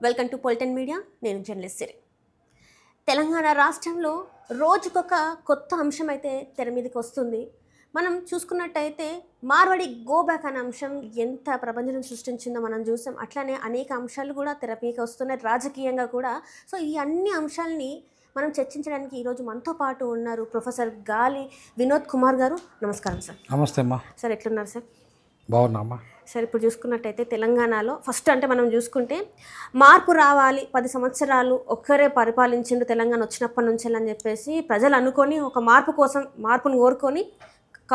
Welcome to పొలిటన్ media. నేను journalist Siri. Telangana రాష్ట్రంలో రోజుకొక కొత్త అంశం అయితే తెర మీదకి వస్తుంది. మనం చూసుకున్నట్టయితే మార్వాడి గో బ్యాక్ అనే అంశం ఎంత ప్రపంచం సృష్టించిందో మనం చూసాం. అట్లానే అనేక అంశాలు కూడా తెర మీదకి వస్తున్నాయి రాజకీయంగా కూడా. సో ఈ అన్ని అంశాలని మనం చర్చించడానికి ఈరోజు మనతో పాటు ఉన్నారు ప్రొఫెసర్ గాలి వినోద్ కుమార్ గారు. నమస్కారం సార్. నమస్తే అమ్మా. సార్ ఎట్లున్నారు సార్? బాగున్నా అమ్మా. సార్ ఇప్పుడు చూసుకున్నట్టయితే తెలంగాణలో ఫస్ట్ అంటే మనం చూసుకుంటే మార్పు రావాలి, 10 సంవత్సరాలు ఒక్కరే పరిపాలించిండు తెలంగాణ వచ్చినప్పటి నుంచి అని చెప్పేసి ప్రజలు అనుకొని ఒక మార్పును కోరుకొని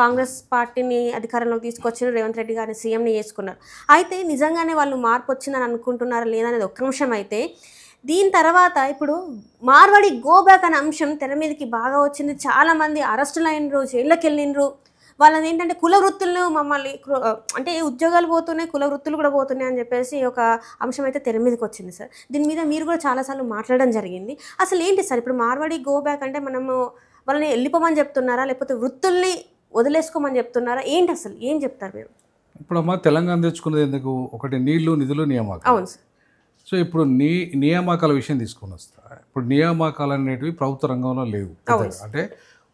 కాంగ్రెస్ పార్టీని అధికారంలోకి తీసుకొచ్చిన రేవంత్ రెడ్డి గారిని సీఎంని చేసుకున్నారు. అయితే నిజంగానే వాళ్ళు మార్పు వచ్చిందని అనుకుంటున్నారా లేదనేది ఒక్క అంశం అయితే, దీని తర్వాత ఇప్పుడు మార్వాడి గో బ్యాక్ అనే అంశం తెర మీదకి బాగా వచ్చింది. చాలామంది అరెస్టులు అయినరు, జైల్లోకి వెళ్ళినరు. వాళ్ళని ఏంటంటే కుల వృత్తులను మమ్మల్ని అంటే ఉద్యోగాలు పోతున్నాయి, కుల వృత్తులు కూడా పోతున్నాయి అని చెప్పేసి ఒక అంశం అయితే తెర మీదకి వచ్చింది సార్. దీని మీద మీరు కూడా చాలాసార్లు మాట్లాడడం జరిగింది. అసలు ఏంటి సార్ ఇప్పుడు మార్వాడి గో బ్యాక్ అంటే మనము వాళ్ళని వెళ్ళిపోమని చెప్తున్నారా లేకపోతే వృత్తుల్ని వదిలేసుకోమని చెప్తున్నారా? ఏంటి అసలు ఏం చెప్తారు మీరు? ఇప్పుడు అమ్మా తెలంగాణ తెచ్చుకున్నది ఎందుకు? ఒకటి నీళ్లు, నిధులు, నియామకాలు. అవును సార్. సో ఇప్పుడు నియామకాల విషయం తీసుకొని వస్తా. ఇప్పుడు నియామకాలు అనేటివి ప్రభుత్వ రంగంలో లేవు. అంటే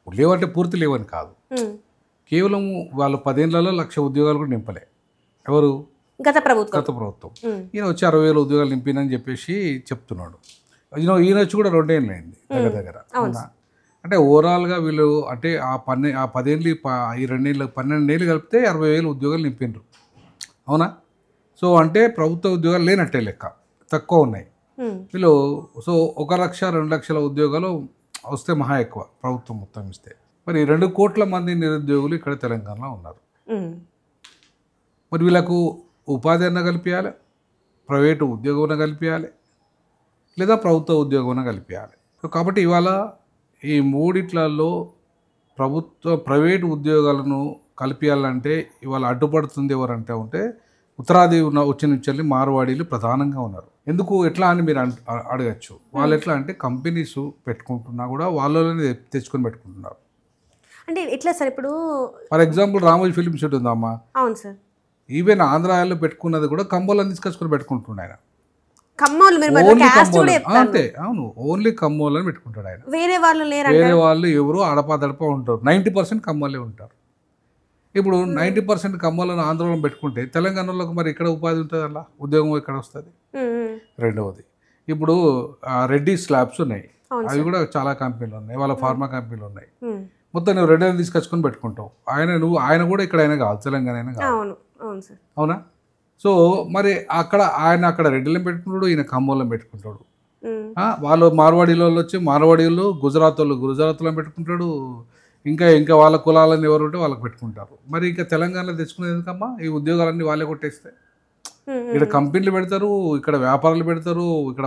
లేవంటే పూర్తి లేవని కాదు, కేవలం వాళ్ళు 10 ఏళ్లలో 1,00,000 ఉద్యోగాలు కూడా నింపలే. ఎవరు? గత ప్రభుత్వం. ఈయన వచ్చి 60,000 ఉద్యోగాలు నింపినని చెప్పేసి చెప్తున్నాడు. ఈయన వచ్చి కూడా 2 ఏళ్ళు అయింది దగ్గర. అంటే ఓవరాల్గా వీళ్ళు అంటే ఆ 10 ఏళ్ళు ఈ 2 ఏళ్ళు 12 ఏళ్ళు కలిపితే 60,000 ఉద్యోగాలు నింపిండ్రు. అవునా? సో అంటే ప్రభుత్వ ఉద్యోగాలు లేనట్టే లెక్క, తక్కువ ఉన్నాయి. వీళ్ళు సో 1,00,000 2 లక్షల ఉద్యోగాలు వస్తే మహా ఎక్కువ ప్రభుత్వం మొత్తం ఇస్తే. మరి 2 కోట్ల మంది నిరుద్యోగులు ఇక్కడ తెలంగాణలో ఉన్నారు. మరి వీళ్ళకు ఉపాధి అన్న కల్పించాలి, ప్రైవేటు ఉద్యోగం కల్పించాలి, లేదా ప్రభుత్వ ఉద్యోగం కల్పించాలి. సో కాబట్టి ఇవాళ ఈ మూడిట్లలో ప్రైవేటు ఉద్యోగాలను కల్పించాలంటే ఇవాళ అడ్డుపడుతుంది ఎవరంటే ఉంటే ఉత్తరాది వచ్చిన నుంచి మార్వాడీలు ప్రధానంగా ఉన్నారు. ఎందుకు ఎట్లా అని మీరు అడగచ్చు. వాళ్ళు ఎట్లా అంటే కంపెనీస్ పెట్టుకుంటున్నా కూడా వాళ్ళని తెచ్చుకొని పెట్టుకుంటున్నారు. అంటే ఎట్లా సార్? ఇప్పుడు for example Ramoji film city ఉందమ్మా. అవును సార్. ఈవెన్ ఆంధ్రాలో పెట్టుకున్నది కూడా కమ్మోళ్ళని తీసుకొచ్చుకొని పెట్టుకుంటున్నాడు ఆయన. అంతే, అవును, ఓన్లీ కమ్మోళ్ళని పెట్టుకుంటాడు ఆయన. వేరే వాళ్ళు ఎవరు అడపాదడప ఉంటారు. 90% కమ్మోళ్ళే ఉంటారు. ఇప్పుడు 90% కమ్మోళ్ళని ఆంధ్రలో పెట్టుకుంటే తెలంగాణలోకి మరి ఇక్కడ ఉపాధి ఉంటుంది, అలా ఉద్యోగం ఇక్కడ వస్తుంది. రెండవది ఇప్పుడు రెడ్డి స్లాబ్స్ ఉన్నాయి, అవి కూడా చాలా కంపెనీలు ఉన్నాయి, వాళ్ళ ఫార్మా కంపెనీలు ఉన్నాయి. మొత్తం నువ్వు రెడ్డిని తీసుకొచ్చుకొని పెట్టుకుంటావు. ఆయన కూడా ఇక్కడ అయినా కాదు, తెలంగాణ అయినా కాదు. అవునా? సో మరి అక్కడ రెడ్డిలను పెట్టుకుంటాడు, ఈయన కమ్మోళ్ళని పెట్టుకుంటాడు. వాళ్ళు మార్వాడీలో వచ్చి మార్వాడీలు గుజరాత్లో పెట్టుకుంటాడు. ఇంకా వాళ్ళ కులాలని ఎవరు ఉంటే వాళ్ళకి పెట్టుకుంటారు. మరి ఇంకా తెలంగాణలో తెచ్చుకునేది ఎందుకమ్మా? ఈ ఉద్యోగాలన్నీ వాళ్ళే కొట్టేస్తే ఇక్కడ కంపెనీలు పెడతారు, ఇక్కడ వ్యాపారాలు పెడతారు, ఇక్కడ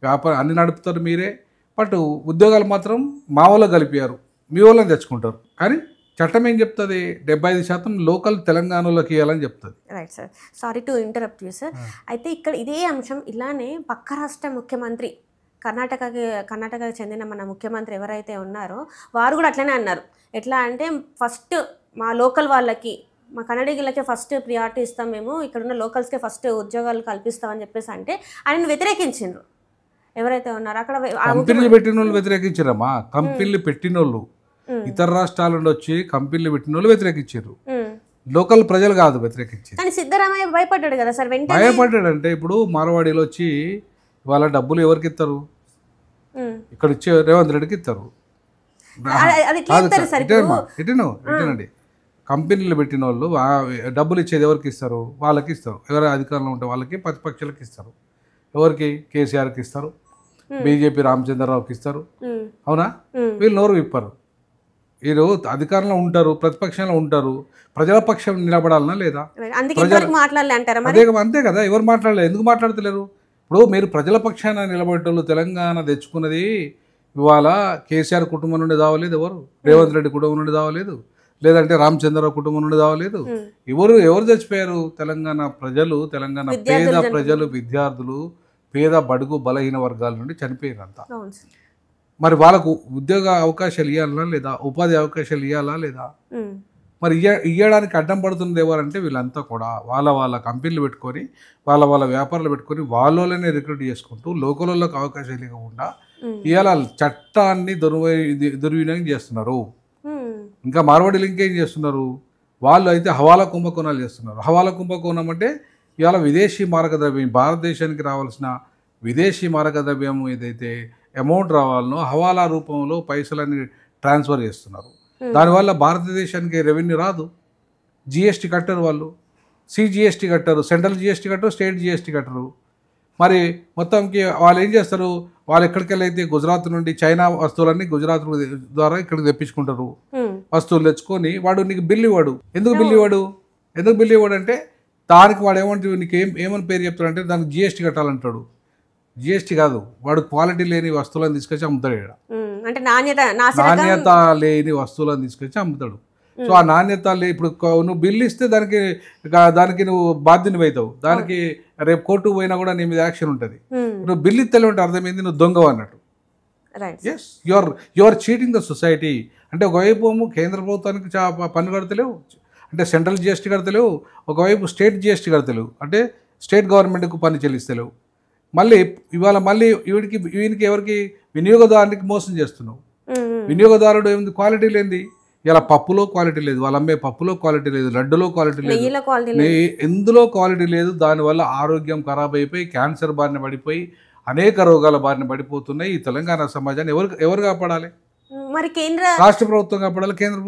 వ్యాపారం అన్ని నడుపుతారు మీరే. బట్ ఉద్యోగాలు మాత్రం మా వాళ్ళకి కలిపారు, మీ వాళ్ళని తెచ్చుకుంటారు. కానీ చట్టం ఏం చెప్తుంది? 75% లోకల్ తెలంగాణలోకి ఇవ్వాలని చెప్తుంది. Right sir, sorry to interrupt you sir. అయితే ఇక్కడ ఇదే అంశం ఇలానే పక్క రాష్ట్ర ముఖ్యమంత్రి కర్ణాటకకి చెందిన మన ముఖ్యమంత్రి ఎవరైతే ఉన్నారో వారు కూడా అట్లనే అన్నారు. ఎట్లా అంటే ఫస్ట్ మా లోకల్ వాళ్ళకి, మా కన్నడిగులకే ఫస్ట్ ప్రియారిటీ ఇస్తాం, మేము ఇక్కడ ఉన్న లోకల్స్కే ఫస్ట్ ఉద్యోగాలు కల్పిస్తామని చెప్పేసి అంటే ఆయన వ్యతిరేకించిండ్రు. ఎవరైతే ఉన్నారో అక్కడ కంపెనీలు పెట్టిన వాళ్ళు వ్యతిరేకించారమ్మా. కంపెనీలు పెట్టిన వాళ్ళు ఇతర రాష్ట్రాల నుండి వచ్చి కంపెనీలు పెట్టిన వాళ్ళు వ్యతిరేకించారు, లోకల్ ప్రజలు కాదు వ్యతిరేకించారు. కానీ సిద్ధరామయ్య భయపడ్డాడు కదా సార్. భయపడ్డాడంటే ఇప్పుడు మార్వాడీలో వచ్చి వాళ్ళ డబ్బులు ఎవరికి ఇస్తారు? ఇక్కడ ఇచ్చే రేవంత్ రెడ్డికి ఇస్తారు. ఇటేనండి, కంపెనీలు పెట్టిన వాళ్ళు డబ్బులు ఇచ్చేది ఎవరికి ఇస్తారు? వాళ్ళకి ఇస్తారు. ఎవరి అధికారంలో ఉంటే వాళ్ళకి, ప్రతిపక్షాలకు ఇస్తారు. ఎవరికి? కేసీఆర్కి ఇస్తారు, బీజేపీ రామచంద్రరావుకి ఇస్తారు. అవునా? వీళ్ళు నోరు విప్పారు. వీళ్ళు అధికారంలో ఉంటారు, ప్రతిపక్షంలో ఉంటారు, ప్రజల పక్షం నిలబడాలనా లేదా? అంతే కదా. ఎవరు మాట్లాడలేదు? ఎందుకు మాట్లాడతలేరు? ఇప్పుడు మీరు ప్రజల పక్షాన నిలబడేటోళ్ళు తెలంగాణ తెచ్చుకున్నది ఇవాళ కేసీఆర్ కుటుంబం నుండి దావలేదు, ఎవరు రేవంత్ రెడ్డి కుటుంబం నుండి దావలేదు, లేదంటే రామచంద్రరావు కుటుంబం నుండి దావలేదు. ఎవరు చచ్చిపోయారు? తెలంగాణ ప్రజలు, తెలంగాణ పేద ప్రజలు, విద్యార్థులు, పేద బడుగు బలహీన వర్గాల నుండి చనిపోయారు అంతా. మరి వాళ్ళకు ఉద్యోగ అవకాశాలు ఇవ్వాలా లేదా? ఉపాధి అవకాశాలు ఇవ్వాలా లేదా? మరి ఇయ్యడానికి అడ్డం పడుతుంది ఎవరంటే వీళ్ళంతా కూడా వాళ్ళ కంపెనీలు పెట్టుకొని వాళ్ళ వ్యాపారాలు పెట్టుకొని వాళ్ళనే రిక్రూట్ చేసుకుంటూ లోకల్లోకి అవకాశం లేకుండా ఇవాళ చట్టాన్ని దుర్వినియోగం చేస్తున్నారు. ఇంకా మార్వాడీలు ఇంకేం చేస్తున్నారు, వాళ్ళు అయితే హవాలా కుంభకోణాలు చేస్తున్నారు. హవాలా కుంభకోణం అంటే ఇవాళ విదేశీ మారకద్రవ్యం, భారతదేశానికి రావాల్సిన విదేశీ మారకద్రవ్యం ఏదైతే అమౌంట్ రావాలనో హవాలా రూపంలో పైసలన్నీ ట్రాన్స్ఫర్ చేస్తున్నారు. దానివల్ల భారతదేశానికి రెవెన్యూ రాదు. జిఎస్టీ కట్టరు వాళ్ళు, సిజిఎస్టీ కట్టరు, సెంట్రల్ జిఎస్టీ కట్టరు, స్టేట్ జిఎస్టీ కట్టరు. మరి మొత్తంకి వాళ్ళు ఏం చేస్తారు, వాళ్ళు ఎక్కడికెళ్ళైతే గుజరాత్ నుండి చైనా వస్తువులన్నీ గుజరాత్ ద్వారా ఇక్కడికి తెప్పించుకుంటారు. వస్తువులు తెచ్చుకొని వాడు నీకు బిల్లు ఇవ్వడు. ఎందుకు బిల్లు ఇవ్వడు అంటే దానికి వాడు ఏమంటే నీకు ఏమని పేరు చెప్తాడంటే దానికి జిఎస్టీ కట్టాలంటాడు. జిఎస్టీ కాదు, వాడు క్వాలిటీ లేని వస్తువులను తీసుకొచ్చి అమ్ముతాడు. ఇక్కడ అంటే నాణ్యత లేని వస్తువులను తీసుకొచ్చి అమ్ముతాడు. సో ఆ నాణ్యత ఇప్పుడు నువ్వు బిల్లు ఇస్తే దానికి నువ్వు బాధ్యుని అవుతావు. దానికి రేపు కోర్టుకు పోయినా కూడా నీ మీద యాక్షన్ ఉంటుంది. నువ్వు బిల్లు ఇస్తలేమంటే అర్థమైంది నువ్వు దొంగవు అన్నట్టు. Yes, you are cheating the society. అంటే ఒకవైపు కేంద్ర ప్రభుత్వానికి పన్ను కడతలేవు, అంటే సెంట్రల్ జిఎస్టీ కడతలేవు, ఒకవైపు స్టేట్ జిఎస్టీ కడతలేవు, అంటే స్టేట్ గవర్నమెంట్కు పన్ను చెల్లిస్తలేవు. ఇవాళ వీనికి ఎవరికి వినియోగదారునికి మోసం చేస్తున్నావు. వినియోగదారుడు ఏముంది, క్వాలిటీ లేనిది. ఇలా పప్పులో క్వాలిటీ లేదు, వాళ్ళు అమ్మే పప్పులో క్వాలిటీ లేదు, లడ్డులో క్వాలిటీ లేదు, ఎందులో క్వాలిటీ లేదు. దానివల్ల ఆరోగ్యం ఖరాబ్ అయిపోయి క్యాన్సర్ బారిన పడిపోయి అనేక రోగాల బారిన పడిపోతున్నాయి. ఈ తెలంగాణ సమాజాన్ని ఎవరు కాపాడాలి? మరి రాష్ట్ర ప్రభుత్వం కాపాడాలి, కేంద్ర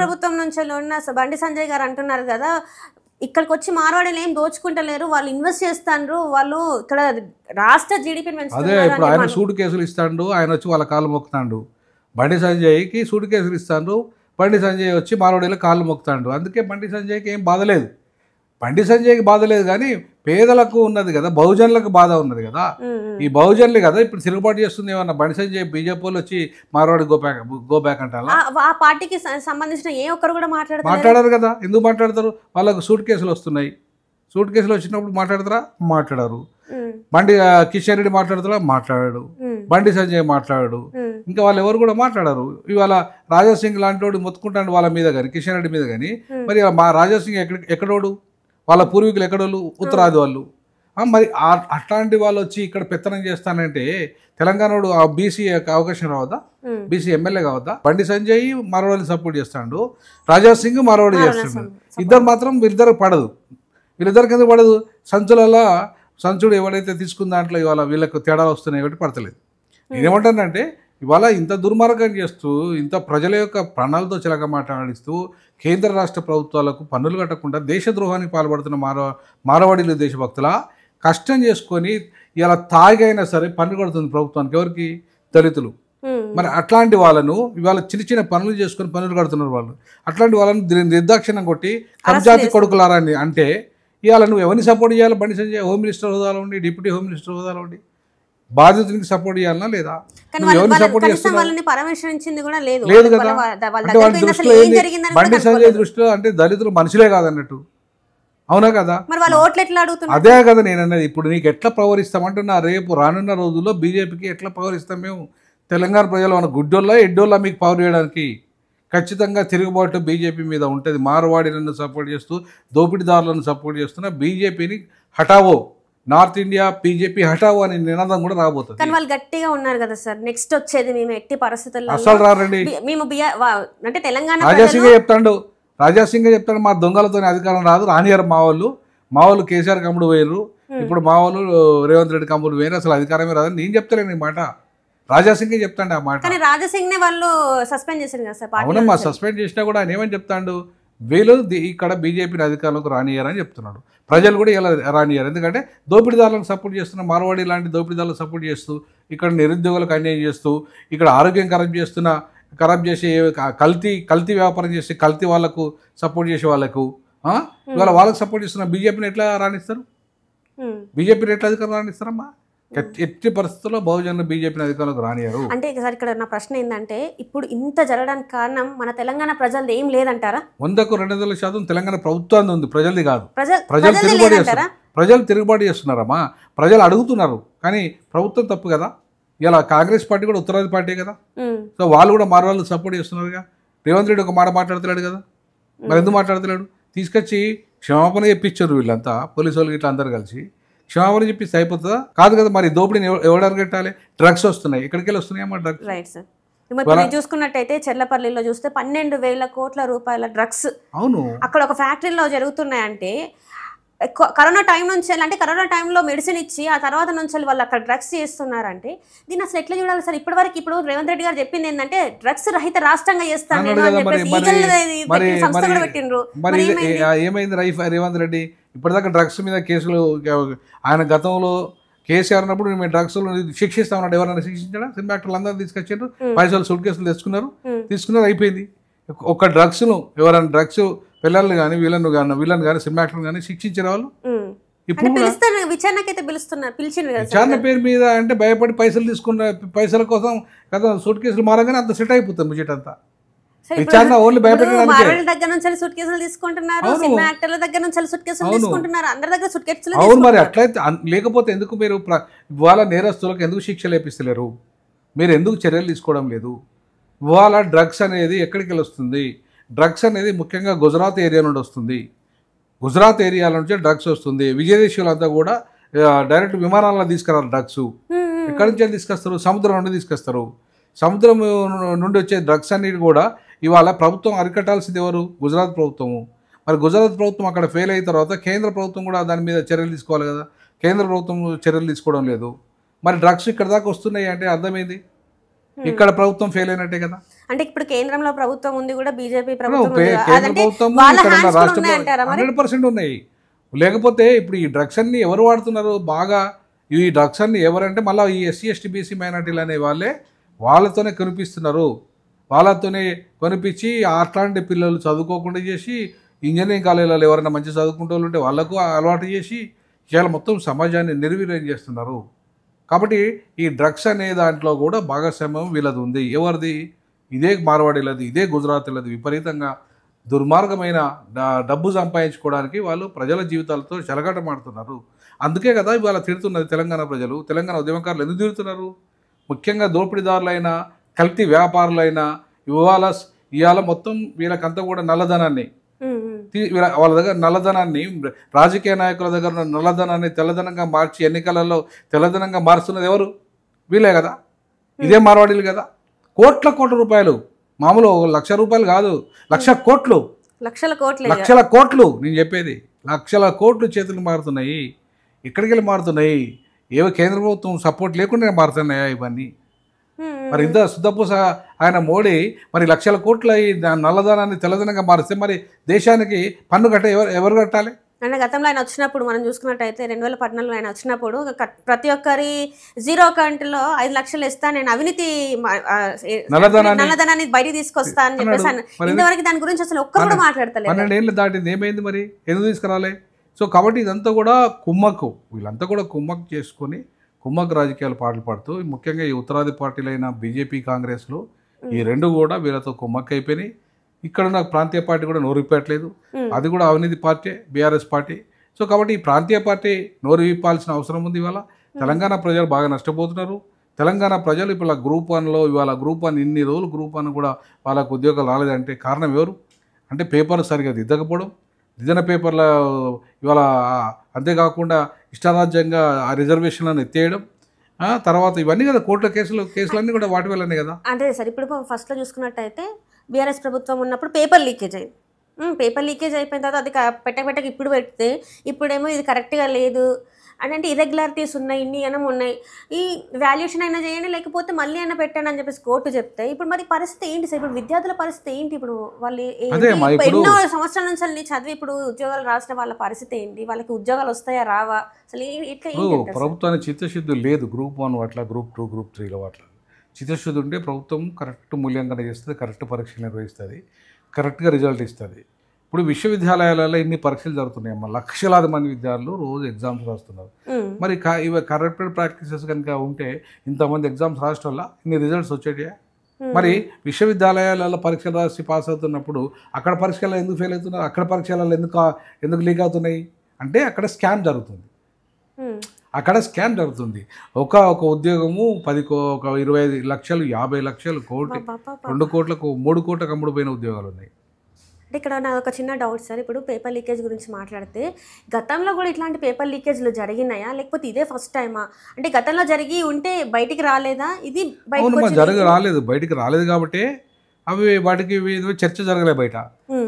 ప్రభుత్వం నుంచి ఉన్న బండి సంజయ్ గారు అంటున్నారు కదా, ఇక్కడికి వచ్చి మార్వాడీలు ఏం దోచుకుంటలేరు, వాళ్ళు ఇన్వెస్ట్ చేస్తాండ్రు, వాళ్ళు ఇక్కడ రాష్ట్ర జీడిపిని అదే ఇప్పుడు ఆయన సూట్ కేసులు ఇస్తాడు, ఆయన వచ్చి వాళ్ళ కాళ్ళు మొక్కుతాడు. బండి సంజయ్కి సూట్ కేసులు ఇస్తాడు, బండి సంజయ్ వచ్చి మార్వాడీలో కాళ్ళు మొక్కుతాడు. అందుకే బండి సంజయ్కి ఏం బాధ లేదు. బండి సంజయ్కి బాధ లేదు, కానీ పేదలకు ఉన్నది కదా, బహుజనులకు బాధ ఉన్నది కదా. ఈ బహుజనులు కదా ఇప్పుడు తిరుగుబాటు చేస్తుంది. ఏమన్నా బండి సంజయ్ బీజేపీ వాళ్ళు వచ్చి మార్వాడి గో బ్యాక్ అంటారా? ఆ పార్టీకి సంబంధించిన ఏ ఒక్కరు కూడా మాట్లాడారు కదా. ఎందుకు మాట్లాడతారు? వాళ్ళకు సూట్ కేసులు వస్తున్నాయి. సూట్ కేసులు వచ్చినప్పుడు మాట్లాడతారా? మాట్లాడారు. కిషన్ రెడ్డి మాట్లాడతారా? మాట్లాడాడు. బండి సంజయ్ మాట్లాడాడు. ఇంకా వాళ్ళు ఎవరు కూడా మాట్లాడారు. ఇవాళ రాజాసింగ్ లాంటి వాడు మొత్తుకుంటాడు వాళ్ళ మీద కానీ, కిషన్ రెడ్డి మీద కానీ. మరి మా రాజాసింగ్ ఎక్కడోడు, వాళ్ళ పూర్వీకులు ఎక్కడోళ్ళు, ఉత్తరాది వాళ్ళు. మరి అట్లాంటి వాళ్ళు వచ్చి ఇక్కడ పెత్తనం చేస్తానంటే తెలంగాణడు ఆ బీసీ అవకాశం రావద్దా? BC MLA కావద్దా? Bandi Sanjay మార్వాడిని support చేస్తాడు, రాజాసింగ్ మార్వాడి చేస్తాడు. వీళ్ళిద్దరు పడదు. వీళ్ళిద్దరికి ఎందుకు పడదు? సంచుడు ఎవరైతే తీసుకున్న దాంట్లో ఇవాళ వీళ్ళకు తేడాలు వస్తున్నాయి కాబట్టి పడతలేదు. నేనేమంటానంటే ఇవాళ ఇంత దుర్మార్గం చేస్తూ, ఇంత ప్రజల యొక్క ప్రాణాలతో చిలక మాట్లాడిస్తూ, కేంద్ర రాష్ట్ర ప్రభుత్వాలకు పన్నులు కట్టకుండా దేశద్రోహానికి పాల్పడుతున్న మారవాడీలు దేశభక్తుల కష్టం చేసుకొని ఇలా తాగైనా సరే పన్ను కడుతుంది ప్రభుత్వానికి. ఎవరికి? దళితులు. మరి అట్లాంటి వాళ్ళను ఇవాళ చిన్న పనులు చేసుకొని పన్నులు కడుతున్నారు వాళ్ళు. అట్లాంటి వాళ్ళను నిర్దాక్షిణ్యం కొట్టి కబ్జాతి కొడుకులారని అంటే ఇవాళ నువ్వు ఎవరిని సపోర్ట్ చేయాలి? బండి సంజయ్ హోమ్ మినిస్టర్ హోదాలో ఉండి, డిప్యూటీ హోమ్ మినిస్టర్ హోదాలో ఉండి బాధితునికి సపోర్ట్ చేయాలన్నా లేదా? ఎవరిని సపోర్ట్ చేస్తున్నావు? లేదు కదా. అంటే వాళ్ళ దృష్టిలో బండి సంజయ్ దృష్టిలో అంటే దళితులు మనుషులే కాదన్నట్టు. అవునా కదా? అదే కదా నేను అన్నది. ఇప్పుడు నీకు ఎట్లా పవర్ ఇస్తామంటున్నా, రేపు రానున్న రోజుల్లో బీజేపీకి ఎట్లా పవర్ ఇస్తాం మేము? తెలంగాణ ప్రజలు మన గుడ్డోళ్ళ ఎడ్డోళ్ళ మీకు పవర్ చేయడానికి ఖచ్చితంగా తిరుగుబాటు బీజేపీ మీద ఉంటుంది. మార్వాడీలను సపోర్ట్ చేస్తూ, దోపిడీదారులను సపోర్ట్ చేస్తున్న బీజేపీని హటావో, నార్త్ ఇండియా బీజేపీ హటావో అనే నినాదం కూడా రాబోతుంది. కానీ వాళ్ళు గట్టిగా ఉన్నారు కదా సార్. నెక్స్ట్ వచ్చేది మేము ఎట్టి పరిస్థితుల్లో అసలు రారండి. మేము అంటే తెలంగాణ రాజాసింగ్ చెప్తాడు మా దొంగలతో అధికారం రాదు, రానియారు మా వాళ్ళు కేసీఆర్ కమ్ముడు వేయరు, ఇప్పుడు మా వాళ్ళు రేవంత్ రెడ్డి కమ్ముడు వేయరు, అసలు అధికారమే రాదని నేను చెప్తలేను ఈ మాట. రాజాసింగే చెప్తాండి ఆ మాట. కానీ రాజాసింగ్ నే వాళ్ళు సస్పెండ్ చేశారు కదా సార్. అవునమ్మా, సస్పెండ్ చేసినా కూడా ఆయన ఏమని చెప్తాడు, వీళ్ళు ఇక్కడ బీజేపీని అధికారంలోకి రానియారని చెప్తున్నాడు. ప్రజలు కూడా ఇలా రానియారు. ఎందుకంటే దోపిడీదారులకు సపోర్ట్ చేస్తున్న మార్వాడి లాంటి దోపిడీదారులకు సపోర్ట్ చేస్తూ, ఇక్కడ నిరుద్యోగులకు అన్యాయం చేస్తూ, ఇక్కడ ఆరోగ్యం ఖరాబ్ చేసే కల్తీ వ్యాపారం చేసి కల్తీ వాళ్ళకు సపోర్ట్ చేసే వాళ్ళకు ఇవాళ వాళ్ళకు సపోర్ట్ చేస్తున్న బీజేపీని ఎట్లా రాణిస్తారు? బీజేపీని ఎట్లా అధికారం రాణిస్తారమ్మా? ఎట్టి పరిస్థితుల్లో బహుజనులు బీజేపీని అధికారంలోకి రానియారు. అంటే సార్ ఇక్కడ నా ప్రశ్న ఏంటంటే, ఇప్పుడు ఇంత జరగడానికి కారణం మన తెలంగాణ ప్రజలది ఏం లేదంటారా? 100% తెలంగాణ ప్రభుత్వాన్ని ఉంది, ప్రజలది కాదు. ప్రజలు తిరుగుబాటు చేస్తున్నారమ్మా. ప్రజలు అడుగుతున్నారు, కానీ ప్రభుత్వం తప్పు కదా. ఇలా కాంగ్రెస్ పార్టీ కూడా ఉత్తరాది పార్టీ కదా. సో వాళ్ళు కూడా మార్వాళ్ళు సపోర్ట్ చేస్తున్నారుగా. రేవంత్ రెడ్డి ఒక మాట మాట్లాడుతున్నాడు కదా, మరి ఎందుకు మాట్లాడతలేడు? తీసుకొచ్చి క్షమాపణ చెప్పించారు వీళ్ళంతా, పోలీసు వాళ్ళు ఇట్లా అందరు కలిసి క్షమాపణ చెప్పిస్తే అయిపోతుందా? కాదు కదా. మరి దోపిడీని ఎవరు అరగట్టాలి? డ్రగ్స్ వస్తున్నాయి, ఎక్కడికి వెళ్ళి వస్తున్నాయమ్మా డ్రగ్స్? Right sir. ఇప్పుడు చూసుకున్నట్టయితే చెర్లపల్లిలో చూస్తే 12,000 కోట్ల రూపాయల డ్రగ్స్ అవును అక్కడ ఒక ఫ్యాక్టరీలో జరుగుతున్నాయంటే, కరోనా టైం నుంచి అంటే కరోనా టైంలో మెడిసిన్ ఇచ్చి ఆ తర్వాత నుంచి వాళ్ళు అక్కడ డ్రగ్స్ చేస్తున్నారంటే దీన్ని అసలు ఎట్లా చూడాలి సార్? ఇప్పటివరకు ఇప్పుడు రేవంత్ రెడ్డి గారు చెప్పింది ఏంటంటే డ్రగ్స్ రహిత రాష్ట్రంగా చేస్తాను నేను అని చెప్పేసి సంస్థ కూడా పెట్టిండ్రు. మరి ఏమైంది రేవంత్ రెడ్డి? ఇప్పటిదాకా డ్రగ్స్ మీద కేసులు ఆయన గతంలో కేసీఆర్ అన్నప్పుడు మేము డ్రగ్స్ శిక్షిస్తామన్నాడు. ఎవరైనా శిక్షించాడా? సినిమా యాక్టర్లు అందరూ తీసుకొచ్చారు, పైసలు సూట్ కేసులు తెచ్చుకున్నారు, అయిపోయింది. ఒక డ్రగ్స్ను ఎవరైనా డ్రగ్స్ పిల్లల్ని కానీ వీళ్ళని కానీ సినిమా యాక్టర్లు కానీ శిక్షించిన వాళ్ళు ఇప్పుడు విచారణ పేరు మీద అంటే భయపడి పైసలు తీసుకున్న పైసల కోసం కదా సూట్ కేసులు మారగానే అంత సెట్ అయిపోతుంది ముచ్చట అంతా. విచారణ ఓన్లీ అవును మరి అట్లయితే లేకపోతే ఎందుకు మీరు ఇవాళ నేరస్తులకు ఎందుకు శిక్షలు వేపిస్తలేరు? మీరు ఎందుకు చర్యలు తీసుకోవడం లేదు? ఇవాళ డ్రగ్స్ అనేది ఎక్కడికి వెళ్ళి వస్తుంది? డ్రగ్స్ అనేది ముఖ్యంగా గుజరాత్ ఏరియా నుండి వస్తుంది. గుజరాత్ ఏరియా నుంచి డ్రగ్స్ వస్తుంది. విదేశీయులంతా కూడా డైరెక్ట్ విమానాల్లో తీసుకురారు డ్రగ్స్. ఎక్కడి నుంచి తీసుకొస్తారు? సముద్రం నుండి తీసుకొస్తారు. సముద్రం నుండి వచ్చే డ్రగ్స్ అన్నిటి కూడా ఇవాళ ప్రభుత్వం అరికట్టాల్సింది ఎవరు? గుజరాత్ ప్రభుత్వము. మరి గుజరాత్ ప్రభుత్వం అక్కడ ఫెయిల్ అయిన తర్వాత కేంద్ర ప్రభుత్వం కూడా దాని మీద చర్యలు తీసుకోవాలి కదా. కేంద్ర ప్రభుత్వం చర్యలు తీసుకోవడం లేదు. మరి డ్రగ్స్ ఇక్కడ దాకా వస్తున్నాయి అంటే అర్థమైంది ఇక్కడ ప్రభుత్వం ఫెయిల్ అయినట్టే కదా. అంటే ఇప్పుడు కేంద్రంలో ప్రభుత్వం ఉంది కూడా, బీజేపీ ప్రభుత్వం 100% ఉన్నాయి. లేకపోతే ఇప్పుడు ఈ డ్రగ్స్ అన్ని ఎవరు వాడుతున్నారు బాగా? ఈ డ్రగ్స్ అన్ని ఎవరంటే మళ్ళీ ఈ ఎస్సీ ఎస్టీ బీసీ మైనార్టీలు అనే వాళ్ళతోనే కనిపిస్తున్నారు. వాళ్ళతోనే కనిపించి అట్లాంటి పిల్లలు చదువుకోకుండా చేసి ఇంజనీరింగ్ కాలేజీలలో ఎవరైనా మంచి చదువుకుంటూ ఉంటే వాళ్ళకు అలవాటు చేసి ఇవాళ మొత్తం సమాజాన్ని నిర్వీర్యం చేస్తున్నారు. కాబట్టి ఈ డ్రగ్స్ అనే దాంట్లో కూడా భాగస్వామ్యం వీళ్ళది ఉంది. ఎవరిది? ఇదే మార్వాడీలది, ఇదే గుజరాతీలది. విపరీతంగా దుర్మార్గమైన డబ్బు సంపాదించుకోవడానికి వాళ్ళు ప్రజల జీవితాలతో చెలగాటమాడుతున్నారు. అందుకే కదా ఇవాళ తిడుతున్నది తెలంగాణ ప్రజలు. తెలంగాణ ఉద్యమకారులు ఎందుకు తిడుతున్నారు? ముఖ్యంగా దోపిడీదారులైన, కల్తీ వ్యాపారులైన ఇవాళ మొత్తం వీళ్ళకంతా కూడా నల్లధనాన్ని వాళ్ళ దగ్గర నల్లధనాన్ని రాజకీయ నాయకుల దగ్గర ఉన్న నల్లధనాన్ని తెల్లధనంగా మార్చి ఎన్నికలలో తెల్లధనంగా మారుస్తున్నది ఎవరు? వీళ్ళే కదా. ఇదే మార్వాడీలు కదా. కోట్ల రూపాయలు, మామూలు 1,00,000 రూపాయలు కాదు, 1,00,000 కోట్లు, లక్షల కోట్లు. నేను చెప్పేది లక్షల కోట్లు చేతులు మారుతున్నాయి. ఎక్కడికి వెళ్ళి మారుతున్నాయి? ఏవో కేంద్ర ప్రభుత్వం సపోర్ట్ లేకుండా మారుతున్నాయా ఇవన్నీ? మరి ఇంత సుద్దపూస ఆయన మోడీ మరి 1,00,000 కోట్ల ఈ నల్లధనాన్ని తెల్లధనంగా మారిస్తే మరి దేశానికి పన్ను ఎవరు కట్టాలి? అంటే గతంలో ఆయన వచ్చినప్పుడు మనం చూసుకున్నట్టయితే 2014లో ఆయన వచ్చినప్పుడు ప్రతి ఒక్కరి జీరో అకౌంట్లో 5 లక్షలు ఇస్తా, నేను అవినీతి నల్లధనాన్ని బయటికి తీసుకొస్తా అని చెప్పేసి ఇంతవరకు దాని గురించి అసలు ఒక్కరు కూడా మాట్లాడతలేదు. 12 ఏళ్ళు దాటింది, ఏమైంది మరి? ఎందుకు తీసుకురాలే? సో కాబట్టి ఇదంతా కూడా కుమ్మక్కు, వీళ్ళంతా కూడా కుమ్మక్కు చేసుకొని కుమ్మక్కు రాజకీయాలు పాటలు పాడుతూ ముఖ్యంగా ఈ ఉత్తరాది పార్టీలైన బీజేపీ, కాంగ్రెస్లు ఈ రెండు కూడా వీళ్ళతో కుమ్మక్కు అయిపోయినాయి. ఇక్కడ ఉన్న ప్రాంతీయ పార్టీ కూడా నోరు విప్పట్లేదు. అది కూడా అవినీతి పార్టీ, బీఆర్ఎస్ పార్టీ. సో కాబట్టి ఈ ప్రాంతీయ పార్టీ నోరు విప్పాల్సిన అవసరం ఉంది. ఇవాళ తెలంగాణ ప్రజలు బాగా నష్టపోతున్నారు. తెలంగాణ ప్రజలు ఇప్పుడు గ్రూప్ 1లో ఇవాళ గ్రూప్ 1 ఇన్ని రోజులు గ్రూప్ 1 కూడా వాళ్ళకు ఉద్యోగాలు రాలేదంటే కారణం ఎవరు? అంటే పేపర్ సరిగా దిద్దకపోవడం, దిద్దన పేపర్ల ఇవాళ అంతేకాకుండా ఇష్టారాజ్యంగా ఆ రిజర్వేషన్లను ఎత్తేయడం, తర్వాత ఇవన్నీ కదా కోర్టుల కేసులన్నీ కూడా వాటి వల్లనే కదా. అంటే సార్ ఇప్పుడు ఫస్ట్లో చూసుకున్నట్టయితే బీఆర్ఎస్ ప్రభుత్వం ఉన్నప్పుడు పేపర్ లీకేజ్ అయింది. పేపర్ లీకేజ్ అయిపోయిన తర్వాత అది పెట్టక ఇప్పుడు పెడితే ఇప్పుడేమో ఇది కరెక్ట్గా లేదు అంటే ఇర్రెగ్యులారిటీస్ ఉన్నాయి, ఇన్ని అనం ఉన్నాయి, ఈ వాల్యుయేషన్ అయినా చేయండి లేకపోతే మళ్ళీ అయినా పెట్టండి అని చెప్పేసి కోర్టు చెప్తే ఇప్పుడు మరి పరిస్థితి ఏంటి సార్? ఇప్పుడు విద్యార్థుల పరిస్థితి ఏంటి? ఇప్పుడు వాళ్ళు ఎన్నో సంవత్సరాల నుంచి చదివి ఇప్పుడు ఉద్యోగాలు రాసిన వాళ్ళ పరిస్థితి ఏంటి? వాళ్ళకి ఉద్యోగాలు వస్తాయా రావా? అసలు ఇట్లా ప్రభుత్వానికి చిత్తశుద్ధి లేదు. గ్రూప్ 1 అట్లా, గ్రూప్ 2, గ్రూప్ 3లో అట్లా చిత్తశుద్ధి ఉంటే ప్రభుత్వం కరెక్ట్ మూల్యాంకనం చేస్తుంది, కరెక్ట్ పరీక్షలు నిర్వహిస్తుంది, కరెక్ట్గా రిజల్ట్ ఇస్తుంది. ఇప్పుడు విశ్వవిద్యాలయాలలో ఇన్ని పరీక్షలు జరుగుతున్నాయమ్మా, లక్షలాది మంది విద్యార్థులు రోజు ఎగ్జామ్స్ రాస్తున్నారు. మరి ఇవి కరెక్టెడ్ ప్రాక్టీసెస్ కనుక ఉంటే ఇంతమంది ఎగ్జామ్స్ రాసడం వల్ల ఇన్ని రిజల్ట్స్ వచ్చేటియా? మరి విశ్వవిద్యాలయాలలో పరీక్షలు రాసి పాస్ అవుతున్నప్పుడు అక్కడ పరీక్షలు ఎందుకు ఫెయిల్ అవుతున్నారు? అక్కడ పరీక్షలలో ఎందుకు లీక్ అవుతున్నాయి? అంటే అక్కడ స్కామ్ జరుగుతుంది. అక్కడ స్కామ్ జరుగుతుంది. ఒక ఉద్యోగము 25 లక్షలు, 50 లక్షలు, కోటి, 2 కోట్లకు, 3 కోట్లకు అమ్ముడుపోయిన ఉద్యోగాలు ఉన్నాయి. అంటే ఇక్కడ నాకు ఒక చిన్న డౌట్ సార్, ఇప్పుడు పేపర్ లీకేజ్ గురించి మాట్లాడితే గతంలో కూడా ఇట్లాంటి పేపర్ లీకేజ్లు జరిగినాయా, లేకపోతే ఇదే ఫస్ట్ టైమా? అంటే గతంలో జరిగి ఉంటే బయటికి రాలేదా? ఇది రాలేదు, బయటికి రాలేదు కాబట్టి అవి వాటికి చర్చ జరగలేదు బయట.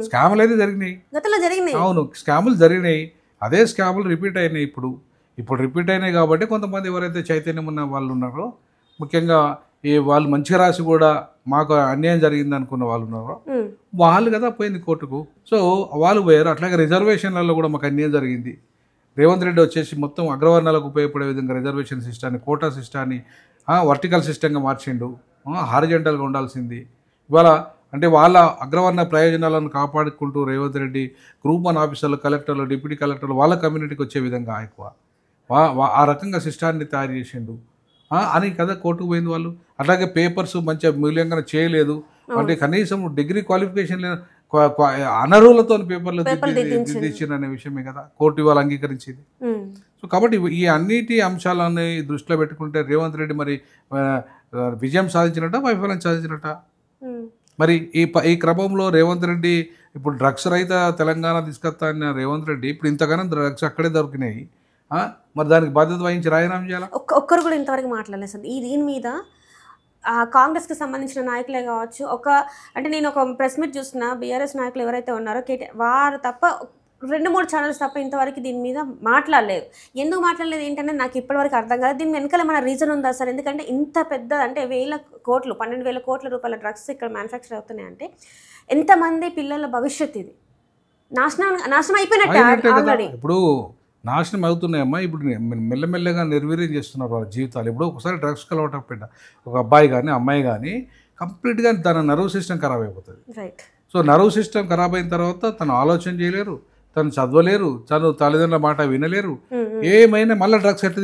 స్కాములు అయితే జరిగినాయి, గతంలో జరిగినాయి. అవును, స్కాములు జరిగినాయి, అదే స్కాములు రిపీట్ అయినాయి. ఇప్పుడు రిపీట్ అయినాయి కాబట్టి కొంతమంది ఎవరైతే చైతన్యం ఉన్న వాళ్ళు ఉన్నారో, ముఖ్యంగా వాళ్ళు మంచిగా రాసి కూడా మాకు అన్యాయం జరిగింది అనుకున్న వాళ్ళు ఉన్నారో వాళ్ళు కదా పోయింది కోర్టుకు. సో వాళ్ళు పోయారు. అట్లాగే రిజర్వేషన్లలో కూడా మాకు అన్యాయం జరిగింది. రేవంత్ రెడ్డి వచ్చేసి మొత్తం అగ్రవర్ణాలకు ఉపయోగపడే విధంగా రిజర్వేషన్ సిస్టాన్ని, కోటా సిస్టాన్ని వర్టికల్ సిస్టంగా మార్చిండు. హారిజెంటల్గా ఉండాల్సింది ఇవాళ అంటే వాళ్ళ అగ్రవర్ణ ప్రయోజనాలను కాపాడుకుంటూ రేవంత్ రెడ్డి గ్రూప్ 1 ఆఫీసర్లు, కలెక్టర్లు, డిప్యూటీ కలెక్టర్లు వాళ్ళ కమ్యూనిటీకి వచ్చే విధంగా ఎక్కువ ఆ రకంగా సిస్టాన్ని తయారు చేసిండు అని కదా కోర్టుకు పోయింది వాళ్ళు. అట్లాగే పేపర్స్ మంచిగా మూల్యాంకనం చేయలేదు అంటే కనీసం డిగ్రీ క్వాలిఫికేషన్ అనర్హులతో పేపర్లు దిద్దించిన అనే విషయమే కదా కోర్టు ఇవాళ అంగీకరించింది. సో కాబట్టి ఈ అన్నిటి అంశాలని దృష్టిలో పెట్టుకుంటే రేవంత్ రెడ్డి మరి విజయం సాధించినట్ట, వైఫల్యం సాధించినట్ట? మరి ఈ క్రమంలో రేవంత్ రెడ్డి ఇప్పుడు డ్రగ్స్ రహిత తెలంగాణ తీసుకొస్తా అన్న రేవంత్ రెడ్డి ఇప్పుడు ఇంతగానో డ్రగ్స్ అక్కడే దొరికినాయి, మరి దానికి బాధ్యత వహించి రాజీనామా చేయాలి? ఒక్కరు కూడా ఇంతవరకు మాట్లాడలేదు సార్ దీని మీద. కాంగ్రెస్కి సంబంధించిన నాయకులే కావచ్చు, అంటే నేను ఒక ప్రెస్ మీట్ చూసిన బీఆర్ఎస్ నాయకులు ఎవరైతే ఉన్నారో వారు తప్ప 2-3 ఛానల్స్ తప్ప ఇంతవరకు దీని మీద మాట్లాడలేదు. ఎందుకు మాట్లాడలేదు ఏంటంటే నాకు ఇప్పటివరకు అర్థం కాదు. దీని వెనకాల మన రీజన్ ఉందా సార్? ఎందుకంటే ఇంత పెద్ద అంటే 1,000 కోట్లు 12,000 కోట్ల రూపాయల డ్రగ్స్ ఇక్కడ మ్యానుఫ్యాక్చర్ అవుతున్నాయి అంటే ఎంతమంది పిల్లల భవిష్యత్తు ఇది నాశనం అయిపోయినట్టు ఆల్రెడీ. ఇప్పుడు నాశనం అవుతున్నాయమ్మా. ఇప్పుడు మెల్లమెల్లగా నిర్వీర్యం చేస్తున్నారు వాళ్ళ జీవితాలు. ఇప్పుడు ఒకసారి డ్రగ్స్కి అలవాటు పెట్ట ఒక అబ్బాయి కానీ అమ్మాయి కానీ కంప్లీట్గా తన నర్వ్ సిస్టమ్ ఖరాబ్ అయిపోతుంది. సో నర్వ్ సిస్టమ్ ఖరాబ్ అయిన తర్వాత తను ఆలోచన చేయలేరు, తను చదవలేరు, తను తల్లిదండ్రుల మాట వినలేరు. ఏమైనా మళ్ళీ డ్రగ్స్ ఎట్లా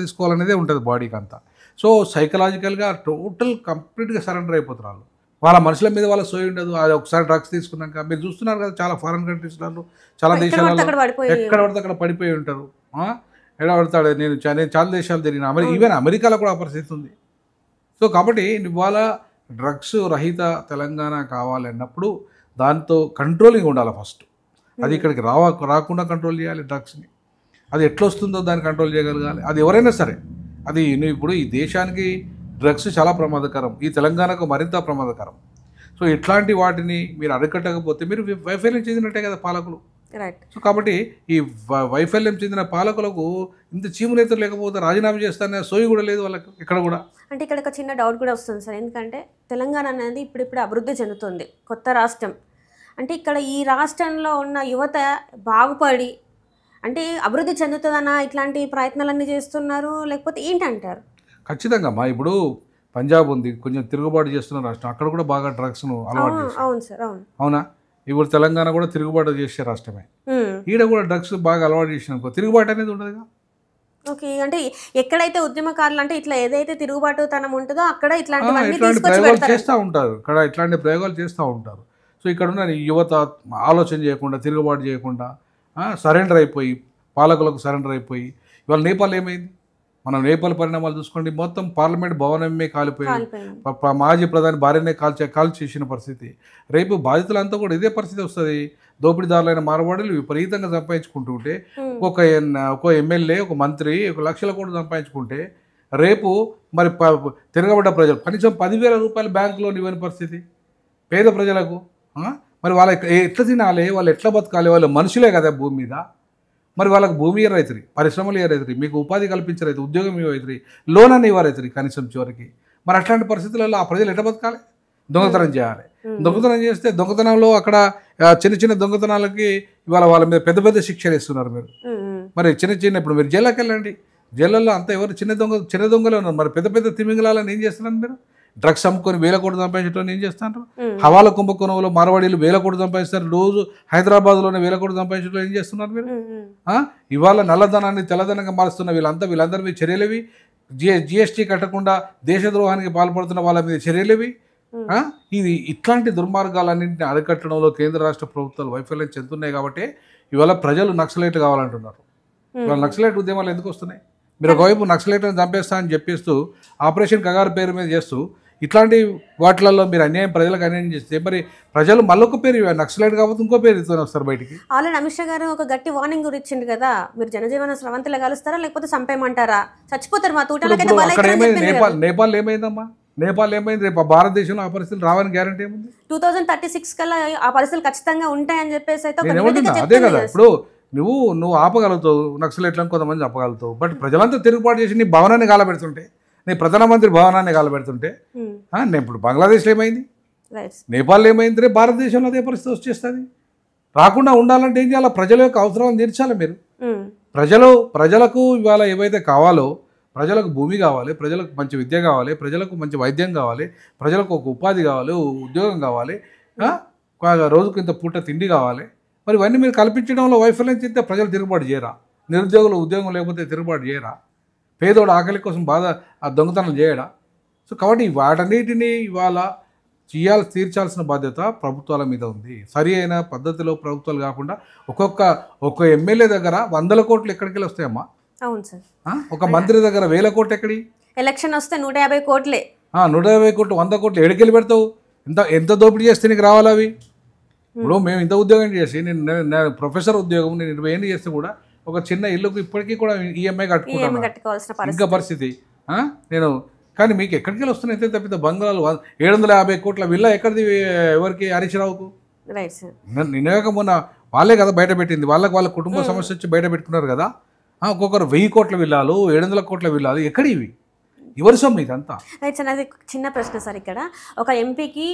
తీసుకోవాలనేదే ఉంటుంది బాడీకి అంతా. సో సైకలాజికల్గా టోటల్ కంప్లీట్గా సరెండర్ అయిపోతున్నారు. వాళ్ళ మనుషుల మీద వాళ్ళ సోయి ఉండదు. అది ఒకసారి డ్రగ్స్ తీసుకున్నాక మీరు చూస్తున్నారు కదా చాలా ఫారెన్ కంట్రీస్లలో, చాలా దేశాలలో ఎక్కడ పడితే అక్కడ పడిపోయి ఉంటారు. ఎక్కడ పడతాడు. నేను చాలా దేశాలు తిరిగిన ఈవెన్ అమెరికాలో కూడా ఆ పరిస్థితి ఉంది. సో కాబట్టి ఇవాళ డ్రగ్స్ రహిత తెలంగాణ కావాలన్నప్పుడు దాంతో కంట్రోలింగ్ ఉండాలి ఫస్ట్. అది ఇక్కడికి రాకుండా కంట్రోల్ చేయాలి డ్రగ్స్ని. అది ఎట్లా వస్తుందో దాన్ని కంట్రోల్ చేయగలగాలి. అది ఎవరైనా సరే. అది ఇప్పుడు ఈ దేశానికి డ్రగ్స్ చాలా ప్రమాదకరం, ఈ తెలంగాణకు మరింత ప్రమాదకరం. సో ఇట్లాంటి వాటిని మీరు అరికట్టకపోతే మీరు వైఫల్యం చెందినట్టే కదా పాలకులు. సో కాబట్టి ఈ వైఫల్యం చెందిన పాలకులకు ఇంత చీమునేతలు లేకపోతే రాజీనామా చేస్తానే సోయి కూడా లేదు వాళ్ళకి ఇక్కడ కూడా. అంటే ఇక్కడ ఒక చిన్న డౌట్ కూడా వస్తుంది సార్, ఎందుకంటే తెలంగాణ అనేది ఇప్పుడిప్పుడు అభివృద్ధి చెందుతుంది, కొత్త రాష్ట్రం. అంటే ఇక్కడ ఈ రాష్ట్రంలో ఉన్న యువత బాగుపడి అంటే అభివృద్ధి చెందుతుందన్నా ఇట్లాంటి ప్రయత్నాలన్నీ చేస్తున్నారు, లేకపోతే ఏంటంటారు? ఖచ్చితంగా అమ్మా. ఇప్పుడు పంజాబ్ ఉంది, కొంచెం తిరుగుబాటు చేస్తున్న రాష్ట్రం, అక్కడ కూడా బాగా డ్రగ్స్ను అలవాటు చేస్తారు. అవును సార్, అవును. అవునా? ఇప్పుడు తెలంగాణ కూడా తిరుగుబాటు చేసే రాష్ట్రమే. ఈడ కూడా డ్రగ్స్ బాగా అలవాటు చేసిన తిరుగుబాటు అనేది ఉండదుగా. ఓకే, అంటే ఎక్కడైతే ఉద్యమకారులు అంటే ఇట్లా ఏదైతే తిరుగుబాటు తనం ఉంటుందో అక్కడ ఇట్లాంటి ప్రయోగాలు చేస్తూ ఉంటారు. ఇక్కడ ఇట్లాంటి ప్రయోగాలు చేస్తూ ఉంటారు. సో ఇక్కడ ఉన్న యువత ఆలోచన చేయకుండా, తిరుగుబాటు చేయకుండా సరెండర్ అయిపోయి, పాలకులకు సరెండర్ అయిపోయి, ఇవాళ నేపాల్ ఏమైంది? మనం నేపాల్ పరిణామాలు చూసుకోండి, మొత్తం పార్లమెంట్ భవనమే కాలిపోయింది, మాజీ ప్రధాని భార్యనే కాల్చేసిన పరిస్థితి. రేపు బాధితులంతా కూడా ఇదే పరిస్థితి వస్తుంది. దోపిడీదారులైన మార్వాడీలు విపరీతంగా సంపాదించుకుంటూ ఉంటే, ఒక ఎమ్మెల్యే, ఒక మంత్రి 1 లక్షల కోట్లు సంపాదించుకుంటే, రేపు మరి తిరగబడ్డ ప్రజలు కనీసం 10,000 రూపాయలు బ్యాంకులో ఇవ్వని పరిస్థితి పేద ప్రజలకు. మరి వాళ్ళకి ఎట్లా తినాలి, వాళ్ళు ఎట్లా బతకాలి? వాళ్ళు మనుషులే కదా భూమి మీద. మరి వాళ్ళకి భూమి ఇవ్వరైతుంది, పరిశ్రమలు ఇవ్వరైతుంది, మీకు ఉపాధి కల్పించరైతే, ఉద్యోగం ఇవ్వరైతుంది, లోన్ అని ఇవ్వరైతుంది కనీసం చివరికి. మరి అట్లాంటి పరిస్థితులలో ఆ ప్రజలు ఎట్లా బతకాలి? దొంగతనం చేయాలి. దొంగతనం చేస్తే దొంగతనాల్లో అక్కడ చిన్న చిన్న దొంగతనాలకి ఇవాళ వాళ్ళ మీద పెద్ద పెద్ద శిక్షలు ఇస్తున్నారు మీరు. మరి చిన్న ఇప్పుడు మీరు జైల్లోకి వెళ్ళండి, జైళ్ళల్లో అంతా ఎవరు చిన్న దొంగలే ఉన్నారు. మరి పెద్ద పెద్ద తిమింగళాలను ఏం చేస్తున్నారు మీరు? డ్రగ్స్ అమ్ముకొని 1,000 కోట్లు సంపాదించడం ఏం చేస్తున్నారు? హవాలా కుంభకోణంలో మార్వాడీలు 1,000 కోట్లు సంపాదిస్తారు. రోజు హైదరాబాద్లోనే 1,000 కోట్లు సంపాదించడం ఏం చేస్తున్నారు మీరు? ఇవాళ నల్లధనాన్ని తెల్లధనంగా మారుస్తున్న వీళ్ళందరి మీద చర్యలేవి? జిఎస్టీ కట్టకుండా దేశద్రోహానికి పాల్పడుతున్న వాళ్ళ మీద చర్యలేవి? ఇది ఇట్లాంటి దుర్మార్గాలన్నింటినీ అరికట్టడంలో కేంద్ర రాష్ట్ర ప్రభుత్వాలు వైఫల్యం చెందుతున్నాయి. కాబట్టి ఇవాళ ప్రజలు నక్సలైట్ కావాలంటున్నారు. ఇవాళ నక్సలైట్ ఉద్యమాలు ఎందుకు వస్తున్నాయి? మీరు ఒకవైపు నక్సలైట్లను చంపేస్తా అని చెప్పేస్తూ ఆపరేషన్ కగారు పేరు మీద చేస్తూ ఇట్లాంటి వాటిలలో మీరు అన్యాయం ప్రజలకు అన్యాయం చేస్తే మరి ప్రజలు మళ్ళొక పేరు నక్సలైట్ కాకపోతే ఇంకో పేరుతో వస్తారు బయటికి. ఆల్రెడీ అమిత్ షా గారు ఒక గట్టి వార్నింగ్ కూడా ఇచ్చిండు కదా, మీరు జనజీవన స్రవంతిలో కలుస్తారా లేకపోతే చంపేయమంటారా, చచ్చిపోతారు మా తూటాలకైతే. అక్కడ ఏమైంది? నేపాల్ ఏమైందమ్మా? నేపాల్ ఏమైంది? రేపు భారతదేశంలో ఆ పరిస్థితులు రావని గ్యారంటీ ఏముంది? 2036 కల్లా ఆ పరిస్థితులు ఖచ్చితంగా ఉంటాయని చెప్పేసి అయితే అదే కదా. ఇప్పుడు నువ్వు ఆపగలుగుతావు నక్సలైట్లను, కొంతమంది ఆపగలుగుతావు, బట్ ప్రజలంతా తిరుగుబాటు చేసి నీ భవనాన్ని గాలబెడుతుంటే, నీ ప్రధానమంత్రి భవనాన్ని గాలబెడుతుంటే, నేను ఇప్పుడు బంగ్లాదేశ్లో ఏమైంది, నేపాల్లో ఏమైంది, రేపు భారతదేశంలో అదే పరిస్థితి వచ్చేస్తుంది. రాకుండా ఉండాలంటే ఏం చేయాలి? ప్రజల యొక్క అవసరాలను తీర్చాలి మీరు. ప్రజలకు ఇవాళ ఏవైతే కావాలో, ప్రజలకు భూమి కావాలి, ప్రజలకు మంచి విద్య కావాలి, ప్రజలకు మంచి వైద్యం కావాలి, ప్రజలకు ఒక ఉపాధి కావాలి, ఉద్యోగం కావాలి, రోజుకు ఇంత పూట తిండి కావాలి. మరి ఇవన్నీ మీరు కల్పించడంలో వైఫల్యం చెప్తే ప్రజలు తిరుగుబాటు చేయరా? నిరుద్యోగులు ఉద్యోగం లేకపోతే తిరుగుబాటు చేయరా? పేదోడు ఆకలి కోసం బాధ ఆ దొంగతనం చేయడా? సో కాబట్టి వాటన్నిటినీ ఇవాళ తీర్చాల్సిన బాధ్యత ప్రభుత్వాల మీద ఉంది. సరి అయిన పద్ధతిలో ప్రభుత్వాలు కాకుండా ఒక్క ఎమ్మెల్యే దగ్గర 100 కోట్లు ఎక్కడికి వెళ్ళి వస్తాయమ్మా? అవును సార్. ఒక మంత్రి దగ్గర 1000 కోట్లు ఎక్కడి? ఎలక్షన్ వస్తే 150 కోట్లే. 150 కోట్లు 100 కోట్లు ఎడికెళ్ళి పెడతావు? ఎంత దోపిడీ చేస్తే నీకు రావాలి అవి? ఇప్పుడు మేము ఇంత ఉద్యోగం చేసి నేను ప్రొఫెసర్ ఉద్యోగం నేను 20 ఏళ్ళు చేస్తే కూడా ఒక చిన్న ఇల్లుకు ఇప్పటికీ కూడా ఈఎంఐ కట్టుకుంటాను ఇంకా పరిస్థితి. కానీ మీకు ఎక్కడికి వెళ్ళి వస్తున్నాయి? అయితే తప్పితే బంగాళాలు 750 కోట్ల విల్లా ఎక్కడిది? ఎవరికి? హరీష్ రావుకు. నిన్నగాక మొన్న వాళ్ళే కదా బయట పెట్టింది. వాళ్ళ కుటుంబ సమస్య వచ్చి బయట పెట్టుకున్నారు కదా. ఒక్కొక్కరు 1000 కోట్ల విల్లాలు, 700 కోట్ల విల్లాలు ఎక్కడి ఇవి? ఎవరి సొమ్ము ఇదంతా? రైట్ సార్, అది చిన్న ప్రశ్న సార్. ఇక్కడ ఒక ఎంపీకి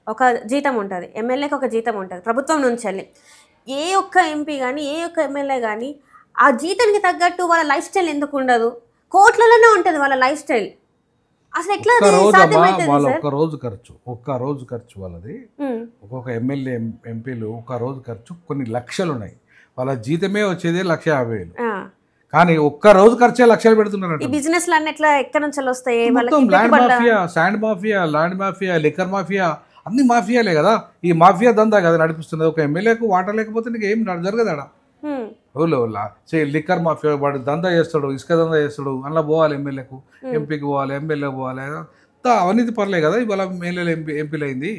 ఒక జీతం ఉంటుంది, ఎమ్మెల్యేకి ఒక జీతం ఉంటుంది ప్రభుత్వం నుంచి వెళ్ళి. ఏ ఒక్క ఎంపీ కానీ ఏ ఒక్క ఎమ్మెల్యే కానీ ఆ జీతానికి తగ్గట్టు వాళ్ళ లైఫ్ స్టైల్ ఎందుకు ఉండదు? కోట్లలోనే ఉంటుంది వాళ్ళ లైఫ్ స్టైల్. అసలు ఎట్లా వాళ్ళ ఒక్క రోజు ఖర్చు వాళ్ళది. ఒక్కొక్క ఎమ్మెల్యే ఎంపీలు ఒక్క రోజు ఖర్చు కొన్ని లక్షలు ఉన్నాయి. వాళ్ళ జీతమే వచ్చేది 1,50,000. కానీ ఒక్క రోజు ఖర్చే లక్షలు పెడుతున్నారు. ఈ బిజినెస్ లు ఎట్లా ఎక్కడి నుంచి వస్తాయి? Land mafia, sand mafia, land mafia, liquor mafia, అన్ని మాఫియాలే కదా. ఈ మాఫియా దందా కదా నడిపిస్తున్నది. ఒక ఎమ్మెల్యేకు వాటర్ లేకపోతే నీకు ఏం జరగదు ఆడ. లిక్కర్ మాఫియా వాడు దందా చేస్తాడు, ఇసుక దందా చేస్తాడు, అందులో పోవాలి ఎమ్మెల్యేకు, ఎంపీకి పోవాలి, ఎమ్మెల్యే పోవాలి. అవినీతి పర్లే కదా ఇవాళ ఎమ్మెల్యేలు ఎంపీలు అయింది.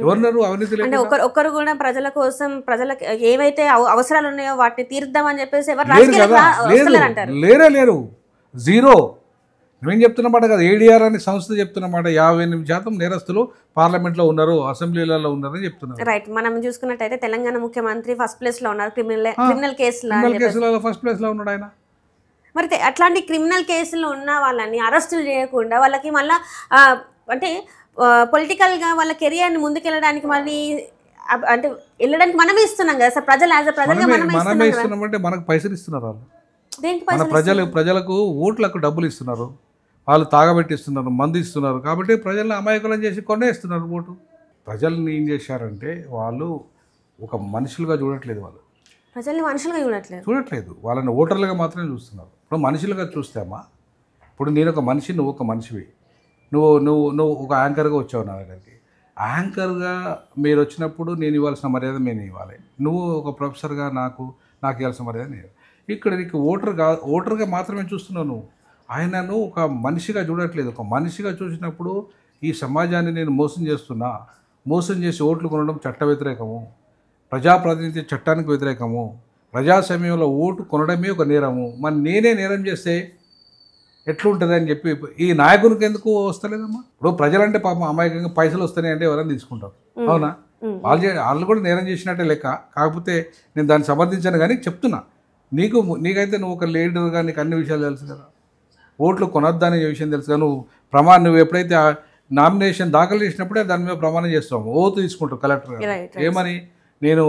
ఎవరున్నారు అవినీతి? అంటే ఒకరు కూడా ప్రజల కోసం, ప్రజలకు ఏవైతే అవసరాలు ఉన్నాయో వాటిని తీర్దామని చెప్పేసి ఎవరు లేరు. జీరో. మేము చెప్తున్నమాట కదా, ఏడీఆర్ అనే సంస్థ చెప్తున్నమాట 58% నేరస్తులు పార్లమెంట్లో ఉన్నారు, అసెంబ్లీలలో ఉన్నారని చెప్తున్నారు. రైట్. మనం చూసుకున్నట్టయితే తెలంగాణ ముఖ్యమంత్రి ఫస్ట్ ప్లేస్ లో ఉన్నారు క్రిమినల్ కేసులలో ఫస్ట్ ప్లేస్ లో ఉన్నాడు ఆయన. మరి అట్లాంటి క్రిమినల్ కేసులు ఉన్న వాళ్ళని అరెస్టులు చేయకుండా వాళ్ళకి మళ్ళా అంటే పొలిటికల్ గా వాళ్ళ కెరియర్ ని ముందుకెళ్ళడానికి మళ్ళీ అంటే వెళ్ళడానికి మనమే ఇస్తున్నాం కదా సార్. ప్రజలుగా మనమే ఇస్తున్నామంటే మనకు పైసలు ఇస్తున్నారు వాళ్ళు. మన ప్రజలకు ఓట్లకు డబ్బులు ఇస్తున్నారు, వాళ్ళు తాగబెట్టిస్తున్నారు, మందు ఇస్తున్నారు. కాబట్టి ప్రజల్ని అమాయకులను చేసి కొనేస్తున్నారు ఓటు. ప్రజల్ని ఏం చేశారంటే వాళ్ళు ఒక మనుషులుగా చూడట్లేదు, వాళ్ళు ప్రజల్ని మనుషులుగా చూడట్లేదు, వాళ్ళని ఓటర్లుగా మాత్రమే చూస్తున్నారు. ఇప్పుడు మనుషులుగా చూస్తామా? ఇప్పుడు నేను ఒక మనిషి, నువ్వు ఒక మనిషివి. నువ్వు ఒక యాంకర్గా వచ్చావు నా దగ్గరికి. యాంకర్గా మీరు వచ్చినప్పుడు నేను ఇవ్వాల్సిన మర్యాద నేను ఇవ్వాలి. నువ్వు ఒక ప్రొఫెసర్గా నాకు ఇవ్వాల్సిన మర్యాద నేను. ఇక్కడ నీకు ఓటర్గా మాత్రమే చూస్తున్నావు. నువ్వు ఆయనను ఒక మనిషిగా చూడట్లేదు. ఒక మనిషిగా చూసినప్పుడు ఈ సమాజాన్ని నేను మోసం చేసి ఓట్లు కొనడం చట్ట వ్యతిరేకము, ప్రజాప్రాతినిధ్య చట్టానికి వ్యతిరేకము, ప్రజాస్వామ్యంలో ఓటు కొనడమే ఒక నేరము. మరి నేనే నేరం చేస్తే ఎట్లుంటుంది అని చెప్పి ఈ నాయకునికి ఎందుకు వస్తలేదమ్మా? ఇప్పుడు ప్రజలంటే పాపం అమాయకంగా పైసలు వస్తున్నాయి అంటే ఎవరైనా తీసుకుంటారు, అవునా? వాళ్ళు కూడా నేరం చేసినట్టే లెక్క. కాకపోతే నేను దాన్ని సమర్థించాను, కానీ చెప్తున్నా నీకైతే నువ్వు ఒక లీడర్గా నీకు అన్ని విషయాలు తెలుసు కదా. ఓట్లు కొనొద్దనే విషయం తెలుసు కదా. నువ్వు ఎప్పుడైతే నామినేషన్ దాఖలు చేసినప్పుడే దాని మీద ప్రమాణం చేస్తావు, ఓటు తీసుకుంటావు కలెక్టర్ గారు. ఏమని? నేను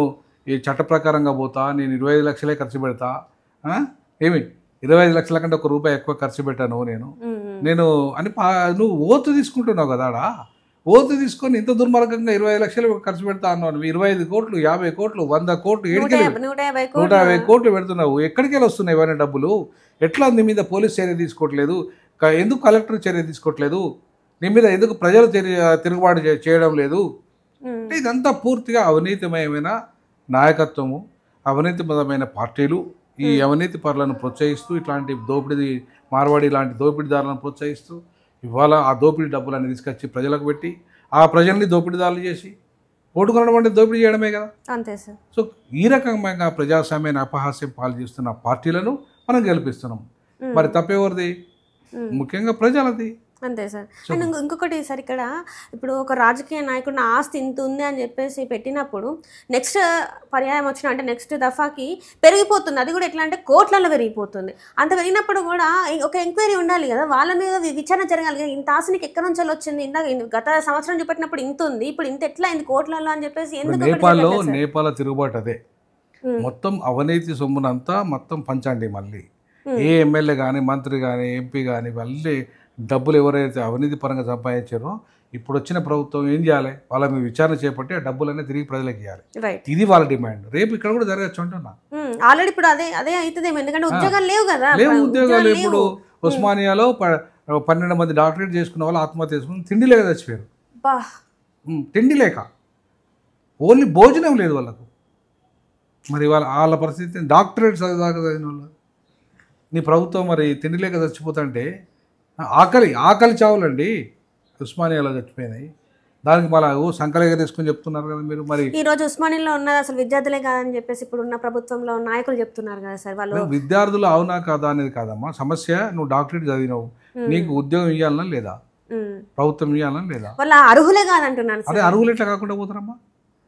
ఈ చట్ట ప్రకారంగా పోతా, నేను 25 లక్షలే ఖర్చు పెడతా, ఏమి 25 లక్షల కంటే ₹1 ఎక్కువ ఖర్చు పెట్టాను నేను అని నువ్వు ఓటు తీసుకుంటున్నావు కదా. ఆడ ఓటు తీసుకొని ఇంత దుర్మార్గంగా 25 లక్షలు ఖర్చు పెడతా అన్నావు. 25 కోట్లు, 50 కోట్లు, 100 కోట్లు, 150 కోట్లు పెడుతున్నావు. ఎక్కడికి వెళ్ళి వస్తున్నాయి ఇవన్నీ డబ్బులు? ఎట్లా నీ మీద పోలీస్ చర్య తీసుకోవట్లేదు? ఎందుకు కలెక్టర్ చర్య తీసుకోవట్లేదు? నీ మీద ఎందుకు ప్రజలు తిరుగుబాటు చేయడం లేదు? ఇదంతా పూర్తిగా అవినీతిమయమైన నాయకత్వము, అవినీతిమయమైన పార్టీలు ఈ అవినీతి పరులను ప్రోత్సహిస్తూ, ఇట్లాంటి మార్వాడి లాంటి దోపిడీదారులను ప్రోత్సహిస్తూ ఇవాళ ఆ దోపిడీ డబ్బులన్నీ తీసుకొచ్చి ప్రజలకు పెట్టి ఆ ప్రజల్ని దోపిడీదారులు చేసి ఓటు కొనడం అంటే దోపిడీ చేయడమే కదా. అంతే సార్. సో ఈ రకంగా ప్రజాస్వామ్యాన్ని అపహాస్యం పాలు చేస్తున్న పార్టీలను మనం గెలిపిస్తున్నాం. మరి తప్పేవరిది? ముఖ్యంగా ప్రజలది. అంతే సార్. అండ్ ఇంకొకటి సార్, ఇక్కడ ఇప్పుడు ఒక రాజకీయ నాయకుడిని ఆస్తి ఇంత ఉంది అని చెప్పేసి పెట్టినప్పుడు నెక్స్ట్ పర్యాయం వచ్చిన అంటే నెక్స్ట్ దఫాకి పెరిగిపోతుంది. అది కూడా ఎట్లా అంటే కోట్లలో పెరిగిపోతుంది. అంత పెరిగినప్పుడు కూడా ఒక ఎంక్వైరీ ఉండాలి కదా, వాళ్ళ మీద విచారణ జరగాలి కదా. ఇంత ఆస్తి నీకు ఎక్కడి నుంచి వచ్చింది, ఇందాక గత సంవత్సరం చూపెట్టినప్పుడు ఇంత ఉంది, ఇప్పుడు ఇంత ఎట్లా అయింది కోట్లలో అని చెప్పేసి ఎందుకు? నేపాల తిరుగుబాటు అదే, మొత్తం అవినీతి సొమ్మునంతా మొత్తం పంచండి. మళ్ళీ ఏ ఎమ్మెల్యే కానీ మంత్రి కానీ ఎంపీ కానీ మళ్ళీ డబ్బులు ఎవరైతే అవినీతి పరంగా సంపాదించారో ఇప్పుడు వచ్చిన ప్రభుత్వం ఏం చేయాలి, వాళ్ళ మీద విచారణ చేపట్టి ఆ డబ్బులన్నీ తిరిగి ప్రజలకు ఇవ్వాలి. ఇది వాళ్ళ డిమాండ్. రేపు ఇక్కడ కూడా జరగచ్చు అంటున్నా. ఆల్రెడీ ఇప్పుడు అదే అవుతుందేమో, ఎందుకంటే ఉద్యోగాలు లేవు కదా. ఉద్యోగాలు ఇప్పుడు ఉస్మానియాలో 12 మంది డాక్టరేట్ చేసుకున్న వాళ్ళు ఆత్మహత్య చేసుకుని తిండి లేక చచ్చిపోయారు. తిండి లేక, ఓన్లీ భోజనం లేదు వాళ్ళకు. మరి వాళ్ళ పరిస్థితి డాక్టరేట్ చదివిన వాళ్ళు నీ ప్రభుత్వం మరి తిండి లేక చచ్చిపోతుంటే ఆకలి చావులండి ఉస్మానియాలో చచ్చిపోయినాయి. దానికి మళ్ళీ సంకలేగా తీసుకుని చెప్తున్నారు కదా మీరు. మరి ఈ రోజు ఉస్మానియాలో ఉన్నది అసలు విద్యార్థులే కాదని చెప్పేసి ఇప్పుడు ఉన్న ప్రభుత్వంలో నాయకులు చెప్తున్నారు కదా సార్. వాళ్ళు విద్యార్థులు అవునా కాదా అనేది కాదమ్మా సమస్య. నువ్వు డాక్టరేట్ చదివినావు, నీకు ఉద్యోగం ఇవ్వాలన్నా లేదా, ప్రభుత్వం ఇవ్వాలన్నా లేదా? వాళ్ళ అర్హులే కాదంటున్నాను. అదే అర్హులు ఎట్లా కాకుండా పోతారమ్మా?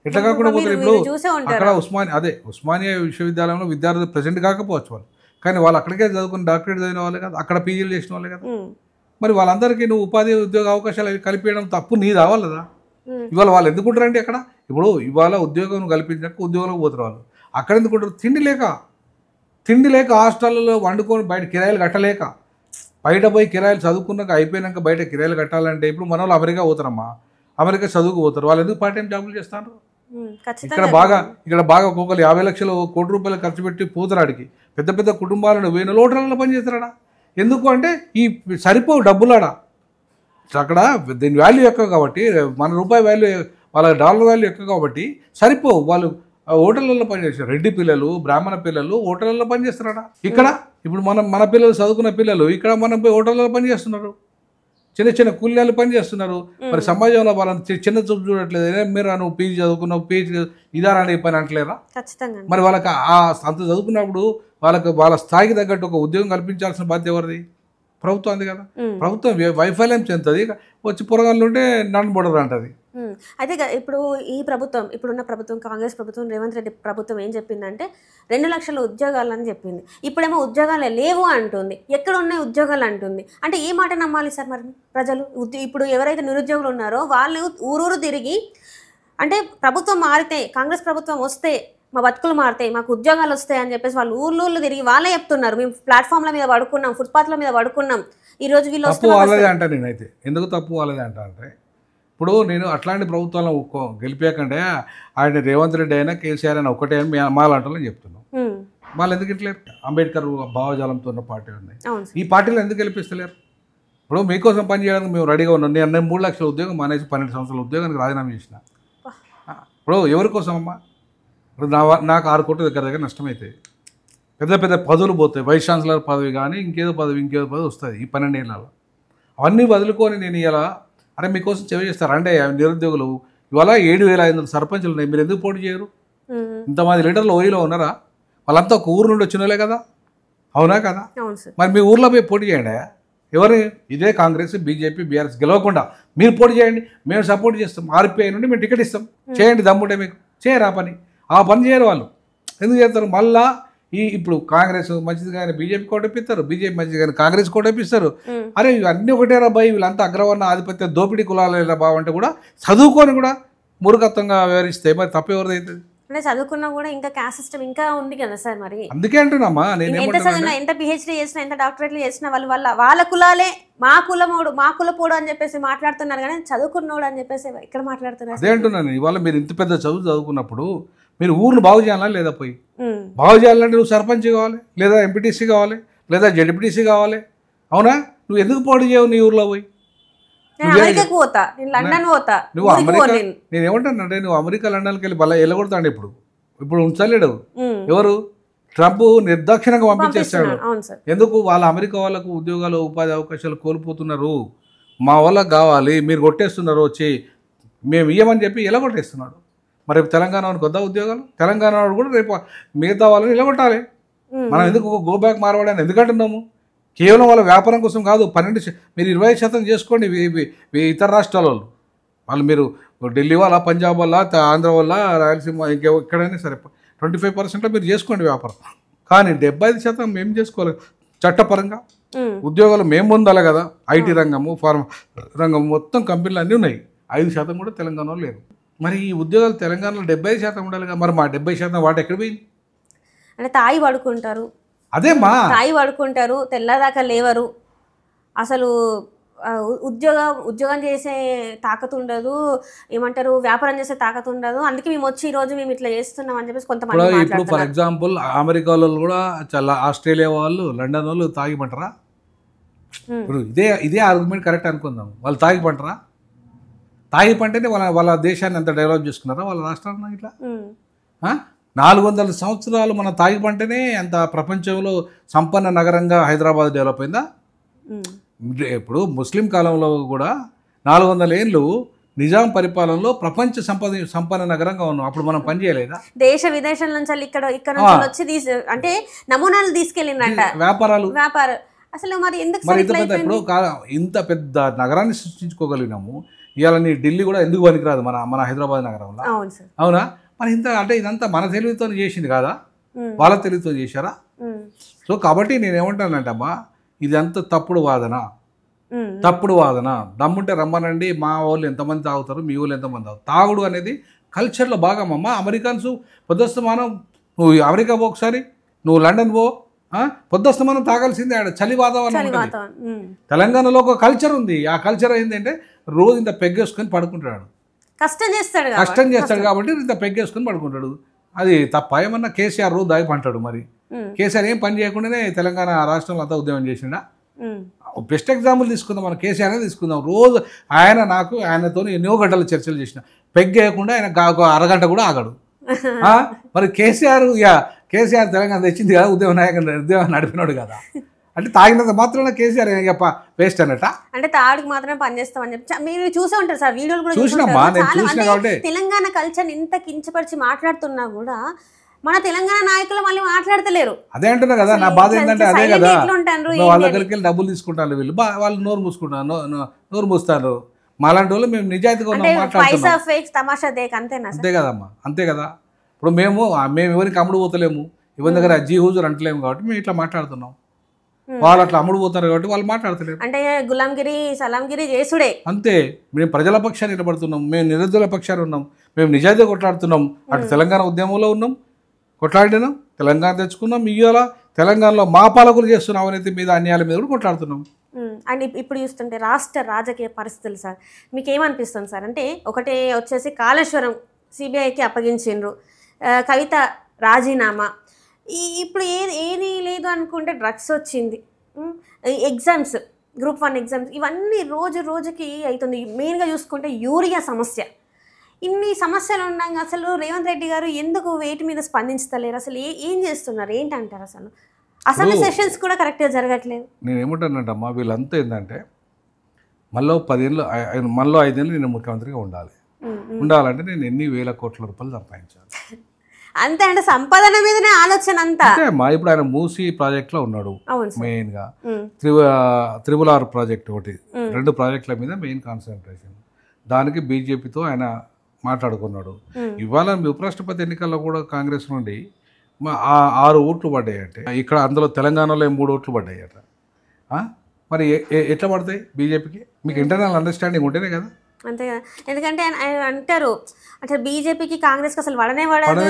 ఎట్లా కాకుండా పోతారు? ఇప్పుడు అక్కడ ఉస్మానియా విశ్వవిద్యాలయంలో విద్యార్థులు ప్రెసెంట్ కాకపోవచ్చు వాళ్ళు, కానీ వాళ్ళు అక్కడికే చదువుకుని డాక్టరేట్ చదివిన వాళ్ళే కదా, అక్కడ పీజీలు చేసిన వాళ్ళే కదా. మరి వాళ్ళందరికీ నువ్వు ఉపాధి ఉద్యోగ అవకాశాలు కలిపేయడం తప్పు నీది అవ్వలేదా? ఇవాళ వాళ్ళు ఎందుకుంటారంటే అక్కడ ఇప్పుడు ఇవాళ ఉద్యోగం కల్పించాక ఉద్యోగంలోకి పోతారు వాళ్ళు. అక్కడ ఎందుకుంటారు? తిండి లేక హాస్టల్లో వండుకొని బయట కిరాయిలు కట్టలేక, బయట పోయి కిరాయిలు చదువుకున్నాక అయిపోయినాక బయట కిరాయిలు కట్టాలంటే ఇప్పుడు మన వాళ్ళు అమెరికా పోతారమ్మా, అమెరికా చదువుకు పోతారు. వాళ్ళు ఎందుకు పార్ట్ టైం జాబులు చేస్తారు? ఇక్కడ బాగా ఒక్కొక్కరు 50 లక్షలు కోటి రూపాయలు ఖర్చు పెట్టి పోతారాడికి. పెద్ద పెద్ద కుటుంబాలను 1000 లోటర్లలో పనిచేస్తారా? ఎందుకు అంటే ఈ సరిపోవు డబ్బులాడా. అక్కడ దీని వాల్యూ ఎక్కువ కాబట్టి, మన రూపాయి వాల్యూ వాళ్ళ డాలర్ వాల్యూ ఎక్కువ కాబట్టి సరిపోవు. వాళ్ళు హోటళ్ళల్లో పనిచేస్తారు. రెడ్డి పిల్లలు, బ్రాహ్మణ పిల్లలు హోటళ్ళల్లో పనిచేస్తారా? ఇక్కడ ఇప్పుడు మన పిల్లలు చదువుకున్న పిల్లలు ఇక్కడ మనం పోయి హోటళ్ళలో పనిచేస్తున్నారు, చిన్న చిన్న కూలీలు పనిచేస్తున్నారు. మరి సమాజంలో వాళ్ళని చిన్న చూపు చూడట్లేదు. మీరు నువ్వు పీజీ చదువుకున్నావు, పీజీ ఇదారా అనే పని అంటలేరా? మరి వాళ్ళకి అంత చదువుకున్నప్పుడు వాళ్ళ స్థాయికి తగ్గట్టు ఒక ఉద్యోగం కల్పించాల్సిన బాధ్యత ఎవరిది? ప్రభుత్వం అంది కదా. ప్రభుత్వం వైఫల్యం చెందుతుంది, వచ్చి పొరగాళ్ళు ఉంటే నన్ను బొడరు అంటది. అయితే ఇప్పుడు ఈ ప్రభుత్వం, ఇప్పుడున్న ప్రభుత్వం కాంగ్రెస్ ప్రభుత్వం, రేవంత్ రెడ్డి ప్రభుత్వం ఏం చెప్పిందంటే 2 లక్షల ఉద్యోగాలు అని చెప్పింది. ఇప్పుడేమో ఉద్యోగాలే లేవు అంటుంది. ఎక్కడ ఉన్నాయి ఉద్యోగాలు అంటుంది. అంటే ఏ మాట నమ్మాలి సార్ మరి ప్రజలు? ఇప్పుడు ఎవరైతే నిరుద్యోగులు ఉన్నారో వాళ్ళు ఊరూరు తిరిగి, అంటే ప్రభుత్వం మారితే, కాంగ్రెస్ ప్రభుత్వం వస్తే మా బతుకులు మారుతాయి, మాకు ఉద్యోగాలు వస్తాయి అని చెప్పేసి వాళ్ళు ఊర్లూళ్ళు తిరిగి వాళ్ళే చెప్తున్నారు. మేము ప్లాట్ఫామ్ల మీద పడుకున్నాం, ఫుట్పాత్ల మీద పడుకున్నాం. ఈ రోజు వీళ్ళు వాళ్ళదే అంట. నేనైతే ఎందుకు తప్పు వాళ్ళదే అంట అంటే, ఇప్పుడు నేను అట్లాంటి ప్రభుత్వాలను గెలిపాకంటే ఆయన రేవంత్ రెడ్డి అయినా కేసీఆర్ అయినా ఒకటే అని మాలాంటని చెప్తున్నాం. వాళ్ళు ఎందుకు ఇట్లేరు? అంబేద్కర్ భావజాలంతో ఉన్న పార్టీలు ఉన్నాయి. ఈ పార్టీలు ఎందుకు గెలిపిస్తలేరు? ఇప్పుడు మీకోసం పని చేయడానికి మేము రెడీగా ఉన్నాం. నేను 3 లక్షల ఉద్యోగం మానేసి 12 సంవత్సరాల ఉద్యోగానికి రాజీనామా చేసిన. ఇప్పుడు ఎవరి కోసం అమ్మా? ఇప్పుడు నాకు 6 కోట్ల దగ్గర నష్టమైతే పెద్ద పెద్ద పదవులు పోతాయి. వైస్ ఛాన్సలర్ పదవి కానీ ఇంకేదో పదవి వస్తుంది ఈ 12 ఏళ్ళలో. అవన్నీ వదులుకొని నేను ఇలా అరే మీకోసం చెవి చేస్తారు అంటే నిరుద్యోగులు ఇవాళ 7,500 సర్పంచులు ఉన్నాయి, మీరు ఎందుకు పోటీ చేయరు? ఇంతమంది లీడర్లు ఓయిలో ఉన్నారా? వాళ్ళంతా ఒక ఊరు నుండి వచ్చినోలే కదా, అవునా కదా? మరి మీ ఊర్లో పోయి పోటీ చేయండి. ఎవరు? ఇదే కాంగ్రెస్, బీజేపీ, బీఆర్ఎస్ గెలవకుండా మీరు పోటీ చేయండి, మేము సపోర్ట్ చేస్తాం. ఆర్పీఐ నుండి మేము టికెట్ ఇస్తాం, చేయండి. దమ్ముంటే మీకు చేయరు ఆ పని చేయరు వాళ్ళు. ఎందుకు చేస్తారు? మళ్ళా ఇప్పుడు కాంగ్రెస్ మంచిది కానీ బీజేపీ కోటపిస్తారు, బీజేపీ మంచిది కానీ కాంగ్రెస్ కోటపిస్తారు. అరే ఇవన్నీ ఒకటేరా బాయ్, వీళ్ళంతా అగ్రవర్ణ ఆధిపత్య దోపిడీ కులాల బావంటే కూడా చదువుకొని కూడా మూర్ఖత్వంగా వ్యవహరిస్తే మరి తప్పెవరిదైతుంది? అంటే చదువుకున్నా కూడా ఇంకా క్యాస్ట్ సిస్టమ్ ఇంకా ఉంది కదా సార్. మరి అందుకే అంటున్నామా నేను, ఎంత చదివినా, ఎంత పిహెచ్డీ చేసినా, ఎంత డాక్టరేట్లు చేసినా వాళ్ళ కులాలే మా కులమోడు, మా కులపోడు అని చెప్పేసి మాట్లాడుతున్నారు కానీ చదువుకున్నోడు అని చెప్పేసి ఇక్కడ మాట్లాడుతున్నారు. అదే అంటున్నాను. ఇవాళ మీరు ఇంత పెద్ద చదువుకున్నప్పుడు మీరు ఊరిని బాగు చేయాలా లేదా? పోయి బాగు చేయాలంటే నువ్వు సర్పంచ్ కావాలి, లేదా ఎంపీటీసీ కావాలి, లేదా జెడ్పీటీసీ కావాలి, అవునా? నువ్వు ఎందుకు పోటీ చేయవు నీ ఊర్లో పోయి? నువ్వు అమెరికా, నేను ఏమంటానంటే నువ్వు అమెరికా లండన్కి వెళ్ళి బల్ల వెళ్ళగొడతాడు. ఇప్పుడు ఉంచలేడు ఎవరు? ట్రంప్ నిర్దాక్షిణంగా పంపించేస్తాడు. ఎందుకు? వాళ్ళ అమెరికా వాళ్ళకు ఉద్యోగాలు ఉపాధి అవకాశాలు కోల్పోతున్నారు. మా వాళ్ళకి కావాలి, మీరు కొట్టేస్తున్నారు వచ్చి, మేము ఇయ్యమని చెప్పి ఇలా కొట్టేస్తున్నాడు. మరి రేపు తెలంగాణ వాడికి వద్దా ఉద్యోగాలు? తెలంగాణ వాడు కూడా రేపు మిగతా వాళ్ళని ఇలా కొట్టాలి. మనం ఎందుకు గో బ్యాక్ మార్వాడని ఎందుకంటున్నాము? కేవలం వాళ్ళ వ్యాపారం కోసం కాదు. 12 మీరు 20% చేసుకోండి. ఇతర రాష్ట్రాల వాళ్ళు మీరు ఢిల్లీ వాళ్ళ, పంజాబ్ వల్ల, ఆంధ్ర వల్ల, రాయలసీమ ఎక్కడైనా సరే 25%లో మీరు చేసుకోండి వ్యాపారం. కానీ 75% మేము చేసుకోవాలి చట్టపరంగా. ఉద్యోగాలు మేము పొందాలి కదా. ఐటీ రంగము, ఫార్మా రంగము మొత్తం కంపెనీలు అన్నీ ఉన్నాయి. 5% కూడా తెలంగాణలో లేదు. మరి ఈ ఉద్యోగాలు తెలంగాణలో 75% ఉండాలి కదా. మరి మా 70% వాటి ఎక్కడ పోయింది? అంటే తాయి పడుకుంటారు, అదేమ్మా తాయి పడుకుంటారు, తెల్లదాకా లేవరు. అసలు ఉద్యోగం చేసే తాకతు ఉండదు, ఏమంటారు వ్యాపారం చేసే తాకతు ఉండదు. అందుకే మేము వచ్చి ఈరోజు మేము ఇట్లా చేస్తున్నాం అని చెప్పేసి కొంతమంది ఇప్పుడు ఫర్ ఎగ్జాంపుల్ అమెరికా వాళ్ళు కూడా చాలా, ఆస్ట్రేలియా వాళ్ళు, లండన్ వాళ్ళు తాగిమంటారా? ఇప్పుడు ఇదే ఆర్గ్యుమెంట్ కరెక్ట్ అనుకుందాం. వాళ్ళు తాగిపంటారా? తాగిపంటేనే వాళ్ళ దేశాన్ని ఎంత డెవలప్ చేసుకున్నారా వాళ్ళ రాష్ట్రాన్ని? ఇట్లా 400 సంవత్సరాలు మన తాగిపంటేనే అంత ప్రపంచంలో సంపన్న నగరంగా హైదరాబాద్ డెవలప్ అయిందా? ఇప్పుడు ముస్లిం కాలంలో కూడా 400 ఏళ్ళు నిజాం పరిపాలనలో ప్రపంచ సంపన్న నగరంగా ఉన్నాం. అప్పుడు మనం పని చేయలేదా? దేశ విదేశాల నుంచి ఇక్కడ నుంచి వచ్చి అంటే నమూనాలు తీసుకెళ్ళిందంట వ్యాపారం. అసలు మరి ఎందుకు ఇంత పెద్ద నగరాన్ని సృష్టించుకోగలిగినాము. ఇవాళ నీ ఢిల్లీ కూడా ఎందుకు పనికిరాదు మన హైదరాబాద్ నగరంలో? అవునా? మరి ఇంత అంటే ఇదంతా మన తెలివితో చేసింది కాదా? వాళ్ళ తెలివితో చేశారా? సో కాబట్టి నేనేమంటానంటే అమ్మా, ఇదంతా తప్పుడు వాదన. దమ్ముంటే రమ్మనండి. మా వాళ్ళు ఎంతమంది తాగుతారు, మీ వాళ్ళు ఎంతమంది తాగుతారు? తాగుడు అనేది కల్చర్లో భాగమమ్మా. అమెరికన్స్ పొద్దుస్తమానం, నువ్వు అమెరికా పో ఒకసారి, నువ్వు లండన్ పో, పొద్దుస్తమానం తాగాల్సిందే. ఆడ చలి వాతావరణం. తెలంగాణలో ఒక కల్చర్ ఉంది. ఆ కల్చర్ ఏంటంటే రోజు ఇంత పెగ్గేసుకొని పడుకుంటాడు. కష్టం చేస్తాడు కాబట్టి ఇంత పెగ్గేసుకొని పడుకుంటాడు. అది తప్ప ఏమన్నా? కేసీఆర్ రోజు దాగి పంటాడు. మరి కేసీఆర్ ఏం పని చేయకుండానే తెలంగాణ రాష్ట్రంలో అంతా ఉద్యమం చేసిండా? బెస్ట్ ఎగ్జాంపుల్ తీసుకుందాం, మనం కేసీఆర్ తీసుకుందాం. రోజు ఆయనతో ఎన్నో గంటలు చర్చలు చేసిన, పెగ్గేయకుండా ఆయన అరగంట కూడా ఆగడు. మరి కేసీఆర్ తెలంగాణ తెచ్చింది కదా, ఉద్యమం నడిపినాడు కదా. అంటే తాగినంత మాత్రం కేసీఆర్ వేస్ట్ అన్నట్ట. అంటే తాడికి మాత్రమే పనిచేస్తామని చెప్పి మీరు చూసే ఉంటారు సార్, వీడియోలు కూడా చూసినామా? నేను చూసిన కాబట్టి తెలంగాణ కల్చర్ ఇంత కించపరిచి మాట్లాడుతున్నా కూడా మన తెలంగాణ నాయకులు మళ్ళీ మాట్లాడతలేరు. అదే అంటున్నా కదా, నా బాధ ఏంటంటే అదే కదా. వాళ్ళ దగ్గరికి వెళ్ళి డబ్బులు తీసుకుంటారు వీళ్ళు, వాళ్ళు నోరు మూస్తారు. మాలాంటి వాళ్ళు మేము నిజాయితీగా మాట్లాడుతున్నాం. అంతే కదమ్మా, అంతే కదా. ఇప్పుడు మేము ఎవరికి అమ్ముడు పోతలేము, ఎవరి దగ్గర జీ హుజూర్ అంటలేము కాబట్టి మేము ఇట్లా మాట్లాడుతున్నాం. వాళ్ళు అట్లా అమ్ముడు పోతారు కాబట్టి వాళ్ళు మాట్లాడతలేరు. అంటే గులాంగిరి సలాంగిరి చేసుడే. అంతే. మేము ప్రజల పక్షాన్ని నిలబడుతున్నాం, మేము నిరుద్యోగుల పక్షాన్ని ఉన్నాం, మేము నిజాయితీగా కొట్లాడుతున్నాం. అటు తెలంగాణ ఉద్యమంలో ఉన్నాం, కొట్లాడినాం, తెలంగాణ తెచ్చుకున్నాం. ఇవాళ తెలంగాణలో మా పాలకులు చేస్తున్న అవినీతి మీద, అన్యాయాల మీద కూడా కొట్లాడుతున్నాం. అండ్ ఇప్పుడు చూస్తుంటే రాష్ట్ర రాజకీయ పరిస్థితులు సార్ మీకు ఏమనిపిస్తుంది సార్? అంటే ఒకటే వచ్చేసి కాళేశ్వరం సిబిఐకి అప్పగించిండ్రు, కవిత రాజీనామా, ఇప్పుడు ఏది లేదు అనుకుంటే డ్రగ్స్ వచ్చింది, ఎగ్జామ్స్, గ్రూప్ 1 ఎగ్జామ్స్, ఇవన్నీ రోజుకి అవుతుంది. మెయిన్గా చూసుకుంటే యూరియా సమస్య. ఇన్ని సమస్యలు ఉండగా అసలు రేవంత్ రెడ్డి గారు ఎందుకు వేటి మీద స్పందించలేరు? అసలు ఏం చేస్తున్నారు ఏంటంటారు? అసలు సెషన్స్ కూడా కరెక్ట్గా జరగట్లేదు. నేను ఏమంటానంటమ్మా, వీళ్ళంతా ఏంటంటే మళ్ళీ 5 ఏళ్ళు నేను ముఖ్యమంత్రిగా ఉండాలంటే నేను ఎన్ని వేల కోట్ల రూపాయలు సంపాదించాలి అంతే. అంటే సంపాదన మీదనే ఆలోచన అంతా. ఇప్పుడు ఆయన మూసీ ప్రాజెక్ట్లో ఉన్నాడు మెయిన్గా, త్రిబుల్ ఆర్ ప్రాజెక్ట్ ఒకటి, 2 ప్రాజెక్టుల మీద మెయిన్ కాన్సన్ట్రేషన్. దానికి బీజేపీతో ఆయన మాట్లాడుకున్నాడు. ఇవాళ ఉపరాష్ట్రపతి ఎన్నికల్లో కూడా కాంగ్రెస్ నుండి 6 ఓట్లు పడ్డాయంటే, ఇక్కడ అందులో తెలంగాణలో 3 ఓట్లు పడ్డాయట. మరి ఎట్లా పడతాయి బీజేపీకి? మీకు ఇంటర్నల్ అండర్స్టాండింగ్ ఉంటేనే కదా. అంతే కదా. ఎందుకంటే ఆయన అంటారు అసలు బీజేపీకి కాంగ్రెస్కి అసలు పడనే పడదు.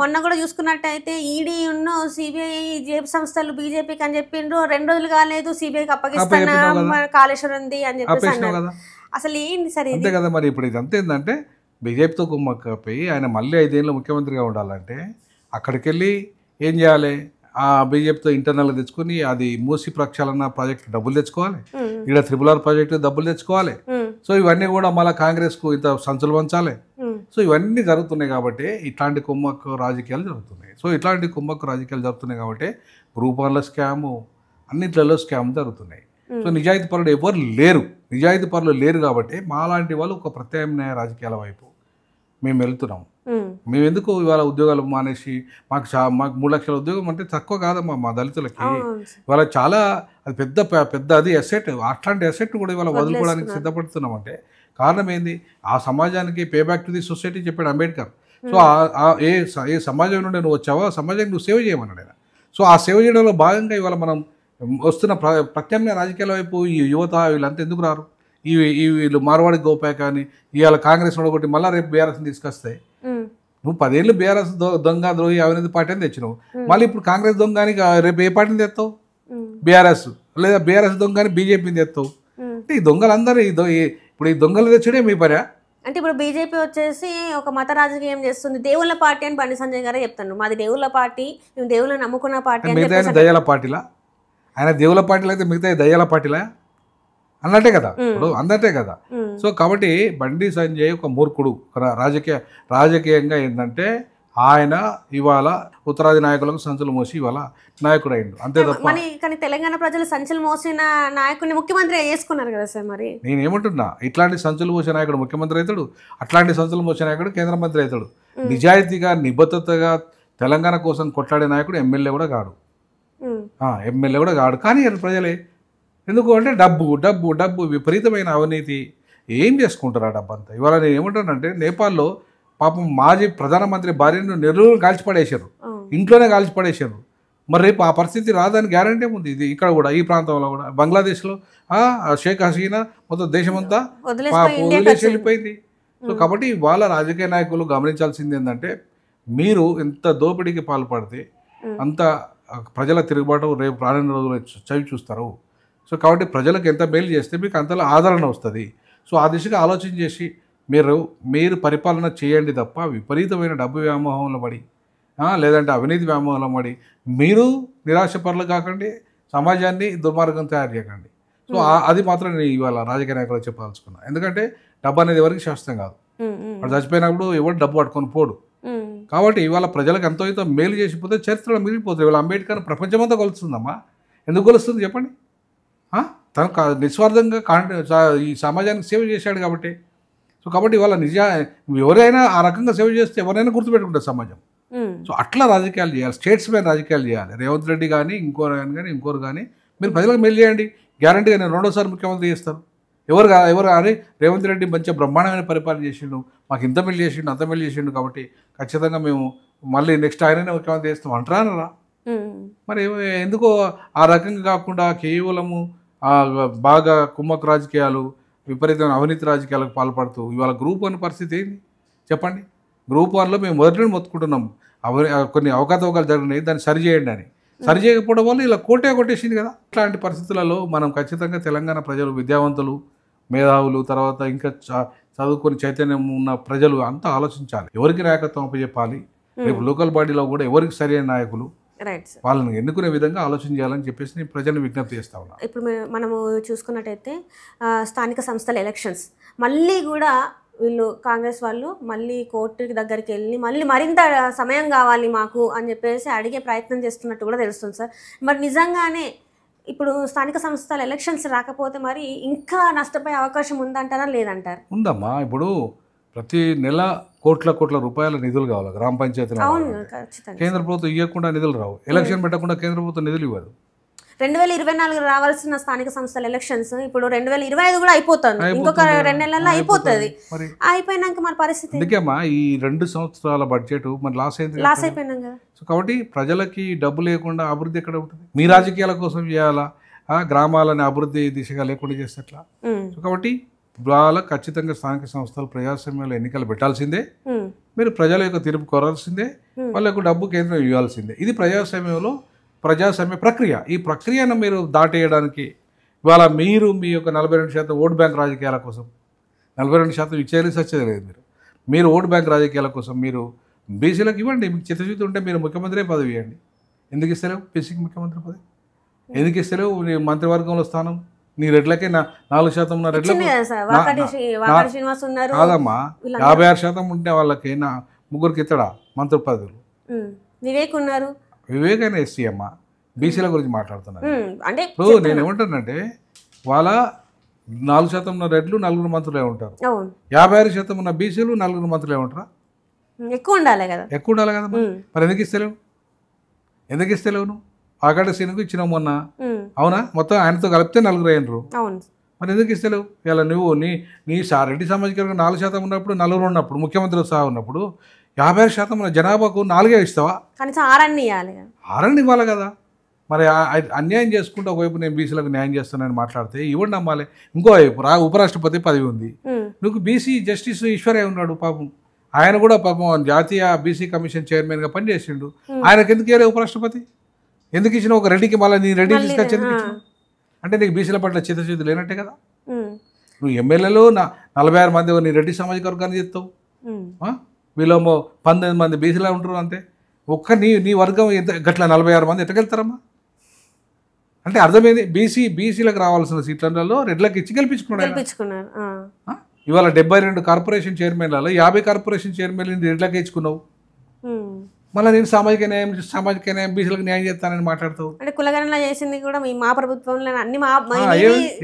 మొన్న కూడా చూసుకున్నట్టయితే ఈడీ ఉన్న సిబిఐ జేబు సంస్థలు బీజేపీకి అని చెప్పిండ్రు, 2 రోజులు కాలేదు సిబిఐకి అప్పగిస్తాను కాళేశ్వరం ఉంది అని చెప్పేసి అన్నారు. అసలు ఏంటి సరే అంతే కదా. మరి ఇప్పుడు ఇదంతా ఏంటంటే బీజేపీతో కుమ్మక్కపోయి ఆయన మళ్ళీ 5 ఏళ్ళు ముఖ్యమంత్రిగా ఉండాలంటే అక్కడికి వెళ్ళి ఏం చేయాలి? ఆ బీజేపీతో ఇంటర్నల్గా తెచ్చుకొని అది మూసి ప్రక్షాళన ప్రాజెక్ట్ డబ్బులు తెచ్చుకోవాలి, ఇక్కడ త్రిబుల్ ఆర్ ప్రాజెక్టు డబ్బులు తెచ్చుకోవాలి. సో ఇవన్నీ కూడా మళ్ళీ కాంగ్రెస్కు ఇంత సంచులు పంచాలి. సో ఇవన్నీ జరుగుతున్నాయి కాబట్టి ఇట్లాంటి కుమ్మక్కు రాజకీయాలు జరుగుతున్నాయి. సో ఇట్లాంటి కుమ్మక్కు రాజకీయాలు జరుగుతున్నాయి కాబట్టి గ్రూప్ 1లో స్కాము, అన్నిట్లలో స్కామ్ జరుగుతున్నాయి. సో నిజాయితీ పరులు ఎవరు లేరు, నిజాయితీ పరులు లేరు కాబట్టి మాలాంటి వాళ్ళు ఒక ప్రత్యామ్నాయ రాజకీయాల వైపు మేము వెళ్తున్నాం. మేము ఎందుకు ఇవాళ ఉద్యోగాలు మానేసి మాకు 3 లక్షల ఉద్యోగం అంటే తక్కువ కాదమ్మా మా దళితులకి. ఇవాళ చాలా అది పెద్ద అది అసెట్, అట్లాంటి అసెట్ కూడా ఇవాళ వదులుకోవడానికి సిద్ధపడుతున్నామంటే కారణం ఏంది? ఆ సమాజానికి pay back to the society చెప్పాడు అంబేద్కర్. సో ఏ సమాజం నుండి నువ్వు వచ్చావో ఆ సమాజానికి నువ్వు సేవ చేయమన్నాడు ఆయన. సో ఆ సేవ చేయడంలో భాగంగా ఇవాళ మనం వస్తున్న ప్రత్యామ్నాయ రాజకీయాల వైపు ఈ యువత వీళ్ళంతా ఎందుకు రారు? వీళ్ళు మార్వాడి గోపాయ్ కానీ ఇవాళ కాంగ్రెస్ ఒకటి మళ్ళీ రేపు బీఆర్ఎస్ని తీసుకొస్తాయి. నువ్వు 10 ఏళ్ళు బీఆర్ఎస్ దొంగ ద్రోహి అవినీతి పార్టీని తెచ్చినావు, మళ్ళీ ఇప్పుడు కాంగ్రెస్ దొంగని రేపు ఏ పార్టీని తెస్తావు? బీఆర్ఎస్, లేదా బీఆర్ఎస్ దొంగని బీజేపీని తెస్తావు. అంటే ఈ దొంగలందరూ ఇప్పుడు ఈ దొంగలు తెచ్చడే మీ పర్యా. అంటే ఇప్పుడు బీజేపీ వచ్చేసి ఒక మత రాజకీయం చేస్తుంది, దేవుళ్ళ పార్టీ అని బండి సంజయ్ గారే చెప్తాను. మాది దేవుళ్ళ పార్టీ, మేము దేవుళ్ళని నమ్ముకున్న పార్టీ. మిగతా దయ్యాల పార్టీలా? ఆయన దేవుళ్ళ పార్టీలు అయితే మిగతా దయ్యాల పార్టీలా అన్నట్టే కదా, ఇప్పుడు అన్నట్టే కదా. సో కాబట్టి బండి సంజయ్ ఒక మూర్ఖుడు. రాజకీయంగా ఏంటంటే ఆయన ఇవాళ ఉత్తరాది నాయకులకు సంచులు మోసి ఇవాళ నాయకుడు అయిండు, అంతే తప్ప. కానీ తెలంగాణ ప్రజలు సంచులు మోసిన నాయకుడిని ముఖ్యమంత్రి చేసుకున్నారు కదా సార్. మరి నేనేమంటున్నా, ఇట్లాంటి సంచులు మోసే నాయకుడు ముఖ్యమంత్రి అవుతాడు, అట్లాంటి సంచులు మోసే నాయకుడు కేంద్ర మంత్రి అవుతాడు. నిజాయితీగా నిబద్ధతగా తెలంగాణ కోసం కొట్లాడే నాయకుడు ఎమ్మెల్యే కూడా కాడు. కానీ ప్రజలే ఎందుకు అంటే డబ్బు విపరీతమైన అవినీతి. ఏం చేసుకుంటారు ఆ డబ్బు అంతా? ఇవాళ నేను ఏమంటానంటే, నేపాల్లో పాపం మాజీ ప్రధానమంత్రి భార్యను నెల్లూరు కాల్చిపడేశారు, ఇంట్లోనే కాల్చిపడేశారు. మరి రేపు ఆ పరిస్థితి రాదని గ్యారంటీ ఉంది. ఇది ఇక్కడ కూడా, ఈ ప్రాంతంలో కూడా, బంగ్లాదేశ్లో షేక్ హసీనా మొత్తం దేశమంతా వదిలేసి వెళ్ళిపోయింది. సో కాబట్టి వాళ్ళ రాజకీయ నాయకులు గమనించాల్సింది ఏంటంటే, మీరు ఎంత దోపిడీకి పాల్పడితే అంత ప్రజల తిరుగుబాటు రేపు రానున్న రోజులు చవి చూస్తారు. సో కాబట్టి ప్రజలకు ఎంత మేలు చేస్తే మీకు అంతలో ఆదరణ వస్తుంది. సో ఆ దిశగా ఆలోచన చేసి మీరు పరిపాలన చేయండి తప్ప విపరీతమైన డబ్బు వ్యామోహంలో పడి లేదంటే అవినీతి వ్యామోహంలో పడి మీరు నిరాశపరులు కాకండి, సమాజాన్ని దుర్మార్గం తయారు చేయకండి. సో అది మాత్రం నేను ఇవాళ రాజకీయ నాయకులు చెప్పదలుచుకున్నా. ఎందుకంటే డబ్బు అనేది ఎవరికి శాస్త్రం కాదు. వాడు చచ్చిపోయినప్పుడు ఎవరు డబ్బు పట్టుకొని పోడు. కాబట్టి ఇవాళ ప్రజలకు ఎంతో ఎంతో మేలు చేసిపోతే చరిత్రలో మిగిలిపోతుంది. ఇవాళ అంబేద్కర్ ప్రపంచమంతా కొలుస్తుందమ్మా. ఎందుకు కొలుస్తుంది చెప్పండి? తను నిస్వార్థంగా ఈ సమాజానికి సేవ చేశాడు కాబట్టి. సో కాబట్టి ఇవాళ ఎవరైనా ఆ రకంగా సేవ చేస్తే ఎవరైనా గుర్తుపెట్టుకుంటారు సమాజం. సో అట్లా రాజకీయాలు చేయాలి, స్టేట్స్ మీద రాజకీయాలు చేయాలి. రేవంత్ రెడ్డి కానీ ఇంకోరు కానీ మీరు ప్రజలకు మేలు చేయండి, గ్యారంటీగా నేను 2వ సారి ముఖ్యమంత్రి చేస్తాను. ఎవరు కానీ రేవంత్ రెడ్డి మంచి బ్రహ్మాండమైన పరిపాలన చేసిండు, మాకు ఇంత మేలు చేసిండు అంత మేలు చేసిండు, కాబట్టి ఖచ్చితంగా మేము మళ్ళీ నెక్స్ట్ ఆయననే ముఖ్యమంత్రి చేస్తాం అంటారా? మరి ఎందుకో ఆ రకంగా కాకుండా కేవలము బాగా కుమ్మక్కు రాజకీయాలు, విపరీతమైన అవినీతి రాజకీయాలకు పాల్పడుతూ ఇవాళ గ్రూప్ 1 పరిస్థితి ఏంటి చెప్పండి? గ్రూప్ 1లో మేము మొదటి మొత్తుకుంటున్నాం, కొన్ని అవకతవకలు జరిగినాయి, దాన్ని సరిచేయండి అని. సరి చేయకపోవడం వల్ల ఇలా కొట్టేసింది కదా. ఇట్లాంటి పరిస్థితులలో మనం ఖచ్చితంగా తెలంగాణ ప్రజలు, విద్యావంతులు, మేధావులు, తర్వాత ఇంకా చదువుకొని చైతన్యం ఉన్న ప్రజలు అంతా ఆలోచించాలి. ఎవరికి నాయకత్వం అప్పచెప్పాలి, రేపు లోకల్ బాడీలో కూడా ఎవరికి సరైన నాయకులు, వాళ్ళని ఎన్నుకునే విధంగా ఆలోచన చేయాలని చెప్పేసి నేను ప్రజలను విజ్ఞప్తి చేస్తా ఉన్నా. ఇప్పుడు మనము చూసుకున్నట్టయితే స్థానిక సంస్థల ఎలక్షన్స్ మళ్ళీ కూడా వీళ్ళు కాంగ్రెస్ వాళ్ళు మళ్ళీ కోర్టు దగ్గరికి వెళ్ళి మరింత సమయం కావాలి మాకు అని చెప్పేసి అడిగే ప్రయత్నం చేస్తున్నట్టు కూడా తెలుస్తుంది సార్. మరి నిజంగానే ఇప్పుడు స్థానిక సంస్థల ఎలక్షన్స్ రాకపోతే మరి ఇంకా నష్టపోయే అవకాశం ఉందంటారా లేదంటారా? ఉందమ్మా. ఇప్పుడు ప్రతి నెల కోట్ల రూపాయల నిధులు కావాలి గ్రామ పంచాయతీ. కేంద్ర ప్రభుత్వం ఇవ్వకుండా నిధులు రావు. ఎలక్షన్ పెట్టకుండా కేంద్ర ప్రభుత్వం నిధులు ఇవ్వదు. 2024 రావాల్సిన స్థానిక సంస్థల ఎలక్షన్స్ ఇప్పుడు 2025 కూడా అయిపోతుంది, ఇంకొక 2 నెలల్లో అయిపోతుంది. అయిపోయినాక మన పరిస్థితి ఎందుకేమ్మా? ఈ 2 సంవత్సరాల బడ్జెట్ మరి లాస్ అయిపోయినాం కదా. సో కాబట్టి ప్రజలకి డబ్బు లేకుండా అభివృద్ధి ఎక్కడ ఉంటుంది? మీ రాజకీయాల కోసం చేయాలా? గ్రామాలని అభివృద్ధి దిశగా లేకుండా చేస్తే ఎట్లా? సో కాబట్టి వాళ్ళ ఖచ్చితంగా స్థానిక సంస్థలు ప్రజాస్వామ్యంలో ఎన్నికలు పెట్టాల్సిందే, మీరు ప్రజల యొక్క తీర్పు కోరాల్సిందే, వాళ్ళకు డబ్బు కేంద్రం ఇవ్వాల్సిందే. ఇది ప్రజాస్వామ్య ప్రక్రియ. ఈ ప్రక్రియను మీరు దాటేయడానికి ఇవాళ మీరు మీ యొక్క 42% ఓటు బ్యాంక్ రాజకీయాల కోసం 42% ఇచ్చేది సచ్చేది లేదు. మీరు ఓటు బ్యాంక్ రాజకీయాల కోసం మీరు బీసీలకు ఇవ్వండి. మీకు చిత్తశుద్ధి ఉంటే మీరు ముఖ్యమంత్రి పదవి ఇవ్వండి. ఎందుకు ఇస్తలేవు? బీసీకి ముఖ్యమంత్రి పదవి ఎందుకు ఇస్తలేవు? నీ మంత్రివర్గంలో స్థానం నీ రెడ్లకే 4% ఉన్న రెడ్లకు కాదమ్మా, 56% ఉంటే వాళ్ళకి 3 ఇత్తడా మంత్రి పదవులు? వివేక్ అయినా ఎస్సీ అమ్మ, బీసీల గురించి మాట్లాడుతున్నారు. అంటే ఇప్పుడు నేను ఏమంటానంటే వాళ్ళ 4% ఉన్న రెడ్లు 4 మంత్రులే ఉంటారు. అవును 56% ఉన్న బీసీలు 4 మంత్రులే ఉంటారా? ఎక్కువ ఉండాలి కదా. ఎక్కువ ఉండాలి కదా. మరి ఎందుకు ఇస్తలేవు? నువ్వు ఆకాడ సీనుకు ఇచ్చినావు మొన్న, అవునా? మొత్తం ఆయనతో కలిపితే 4 అయినరు. మరి ఎందుకు ఇస్తలేవు? ఇలా నువ్వు నీ రెడ్డి సామాజిక వర్గం 4% ఉన్నప్పుడు, 4 ఉన్నప్పుడు, ముఖ్యమంత్రి సహా ఉన్నప్పుడు 56% ఉన్న జనాభాకు 4 ఇస్తావా? కనీసం 6 ఇవ్వాలి కదా. మరి అన్యాయం చేసుకుంటూ ఒకవైపు నేను బీసీలకు న్యాయం చేస్తానని మాట్లాడితే ఇవ్వండి నమ్మాలి. ఇంకోవైపు ఉపరాష్ట్రపతి పదవి ఉంది, నువ్వు బీసీ జస్టిస్ ఈశ్వరయ్య ఉన్నాడు పాపం, ఆయన కూడా పాపం జాతీయ బీసీ కమిషన్ చైర్మన్గా పనిచేసిండు. ఆయనకు ఎందుకు ఇవ్వలేదు ఉపరాష్ట్రపతి? ఎందుకు ఇచ్చిన? ఒక రెడ్డికి మళ్ళీ నీ రెడ్డి తీసుకొచ్చి ఎందుకు ఇచ్చిన? అంటే నీకు బీసీల పట్ల చిత్తశుద్ధి లేనట్టే కదా. నువ్వు ఎమ్మెల్యేలో 46 మంది నీ రెడ్డి సామాజిక వర్గాన్ని చెప్తావు, వీళ్ళేమో 19 మంది బీసీలా ఉంటారు అంతే. ఒక్క నీ వర్గం ఎంత గట్ల 46 మంది ఎట్టగెళ్తారమ్మా? అంటే అర్థమైంది. బీసీలకు రావాల్సిన సీట్లలో రెడ్లకు ఇచ్చి గెలిపించుకున్నారు. ఇవాళ 72 కార్పొరేషన్ చైర్మన్లలో 50 కార్పొరేషన్ చైర్మన్లు రెడ్లకే ఇచ్చుకున్నావు. మళ్ళీ నేను సామాజిక న్యాయం బీసీలకు న్యాయం చేస్తానని మాట్లాడతావు. అంటే కులగణన చేసింది కూడా మా ప్రభుత్వంలో అన్ని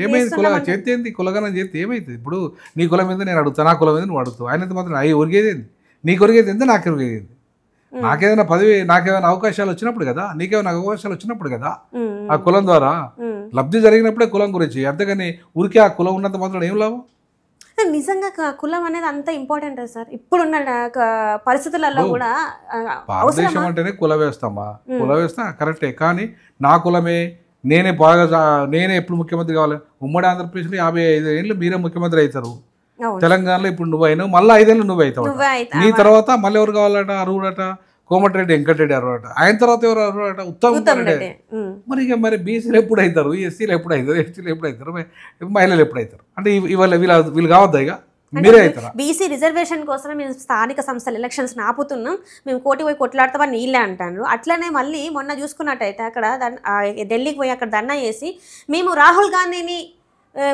ఏమైంది? చేస్తే ఏంటి? కులగణన చేస్తే ఏమైతుంది? ఇప్పుడు నీ కులం మీద నేను అడుగుతా, నా కులం మీద నువ్వు అడుగుతావు. ఆయన మాత్రం అవి ఒరిగేదేంది? నీకు ఒరిగేది ఎంత, నాకు ఒరిగేది? నాకేదైనా పదవి, నాకేమైనా అవకాశాలు వచ్చినప్పుడు కదా, నీకేమైనా అవకాశాలు వచ్చినప్పుడు కదా ఆ కులం ద్వారా లబ్ధి జరిగినప్పుడే కులం గురించి. అంతేగాని ఊరికే ఆ కులం ఉన్నంత మాత్రం ఏం లాభం? నిజంగా కులం అనేది అంత ఇంపార్టెంట్ సార్ ఇప్పుడున్న పరిస్థితులలో కూడా. భారతదేశం అంటేనే కుల వ్యవస్థమ్మా, కుల వ్యవస్థ కరెక్టే. కానీ నా కులమే, నేనే ఎప్పుడు ముఖ్యమంత్రి కావాలి? ఉమ్మడి ఆంధ్రప్రదేశ్లో 55 ఏళ్ళు మీరే ముఖ్యమంత్రి అవుతారు. తెలంగాణలో ఇప్పుడు నువ్వు అయినావు, మళ్ళీ 5 ఏళ్ళు నువ్వు అవుతావు. నీ తర్వాత మళ్ళీ ఎవరు కావాలట? అర్హుడట కోమటిరెడ్డి వెంకటరెడ్డి అర్హుడట. ఆయన తర్వాత ఎవరు అర్హుడట? ఉత్తమ్ రెడ్డి. మరి బీసీలు ఎప్పుడు అవుతారు? ఎస్సీలు ఎప్పుడు అవుతారు? ఎస్టీలు ఎప్పుడు అవుతారు? మహిళలు ఎప్పుడు అవుతారు? అంటే వీళ్ళు కావద్దా? ఇక మీరే అవుతారా? బీసీ రిజర్వేషన్ కోసం మేము స్థానిక సంస్థల ఎలక్షన్స్ ఆపుతున్నాం, మేము పోయి కొట్లాడతామని నీళ్ళే అంటారు. అట్లనే మళ్ళీ మొన్న చూసుకున్నట్టయితే అక్కడ ఢిల్లీకి పోయి అక్కడ ధర్నా చేసి మేము రాహుల్ గాంధీని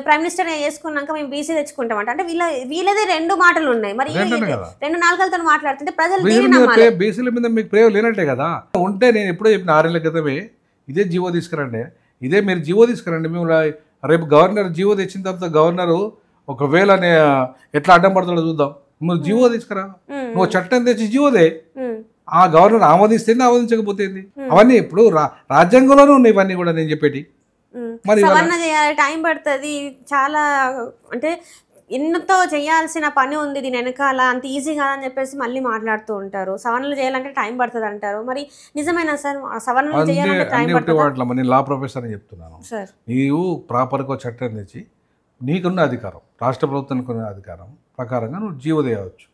ప్రైమ్ మినిస్టర్ చేసుకున్నాక మేము బీసీ తెచ్చుకుంటామంట. అంటే వీళ్ళదే 2 మాటలు ఉన్నాయి. మరి 2 నాలుగులతో మాట్లాడుతుంటే ప్రజలు బీసీల మీద మీకు ప్రేమ లేనట్టే కదా. ఉంటే నేను ఎప్పుడో చెప్పిన 6 ఏళ్ల క్రితమే ఇదే జీవో తీసుకురండి, మీరు జీవో తీసుకురండి. మేము రేపు గవర్నర్ జీవో తెచ్చిన తర్వాత గవర్నరు ఒకవేళ ఎట్లా అడ్డం పడతాడో చూద్దాం. నువ్వు జీవో తీసుకురా, నువ్వు చట్టం తెచ్చి జీవోదే, ఆ గవర్నర్ ఆమోదిస్తేనే ఆమోదించకపోతే అవన్నీ ఇప్పుడు రాజ్యాంగంలోనే ఉన్నాయి ఇవన్నీ కూడా నేను చెప్పేటి. సవరణ చేయాలి, టైం పడుతుంది చాలా. అంటే ఎన్నతో చేయాల్సిన పని ఉంది దీని వెనకాల, అంత ఈజీ కాదని చెప్పేసి మళ్ళీ మాట్లాడుతూ ఉంటారు. సవరణలు చేయాలంటే టైం పడుతుంది అంటారు. మరి నిజమేనా సార్? సవరణలు చేయాలంటే టైం పడుతుంది? నేను లా ప్రొఫెసర్ అని చెప్తున్నాను. నీవు ప్రాపర్గా చట్టం తెచ్చి నీకున్న అధికారం, రాష్ట్ర ప్రభుత్వానికి ఉన్న అధికారం ప్రకారంగా నువ్వు జీవో చేయవచ్చు.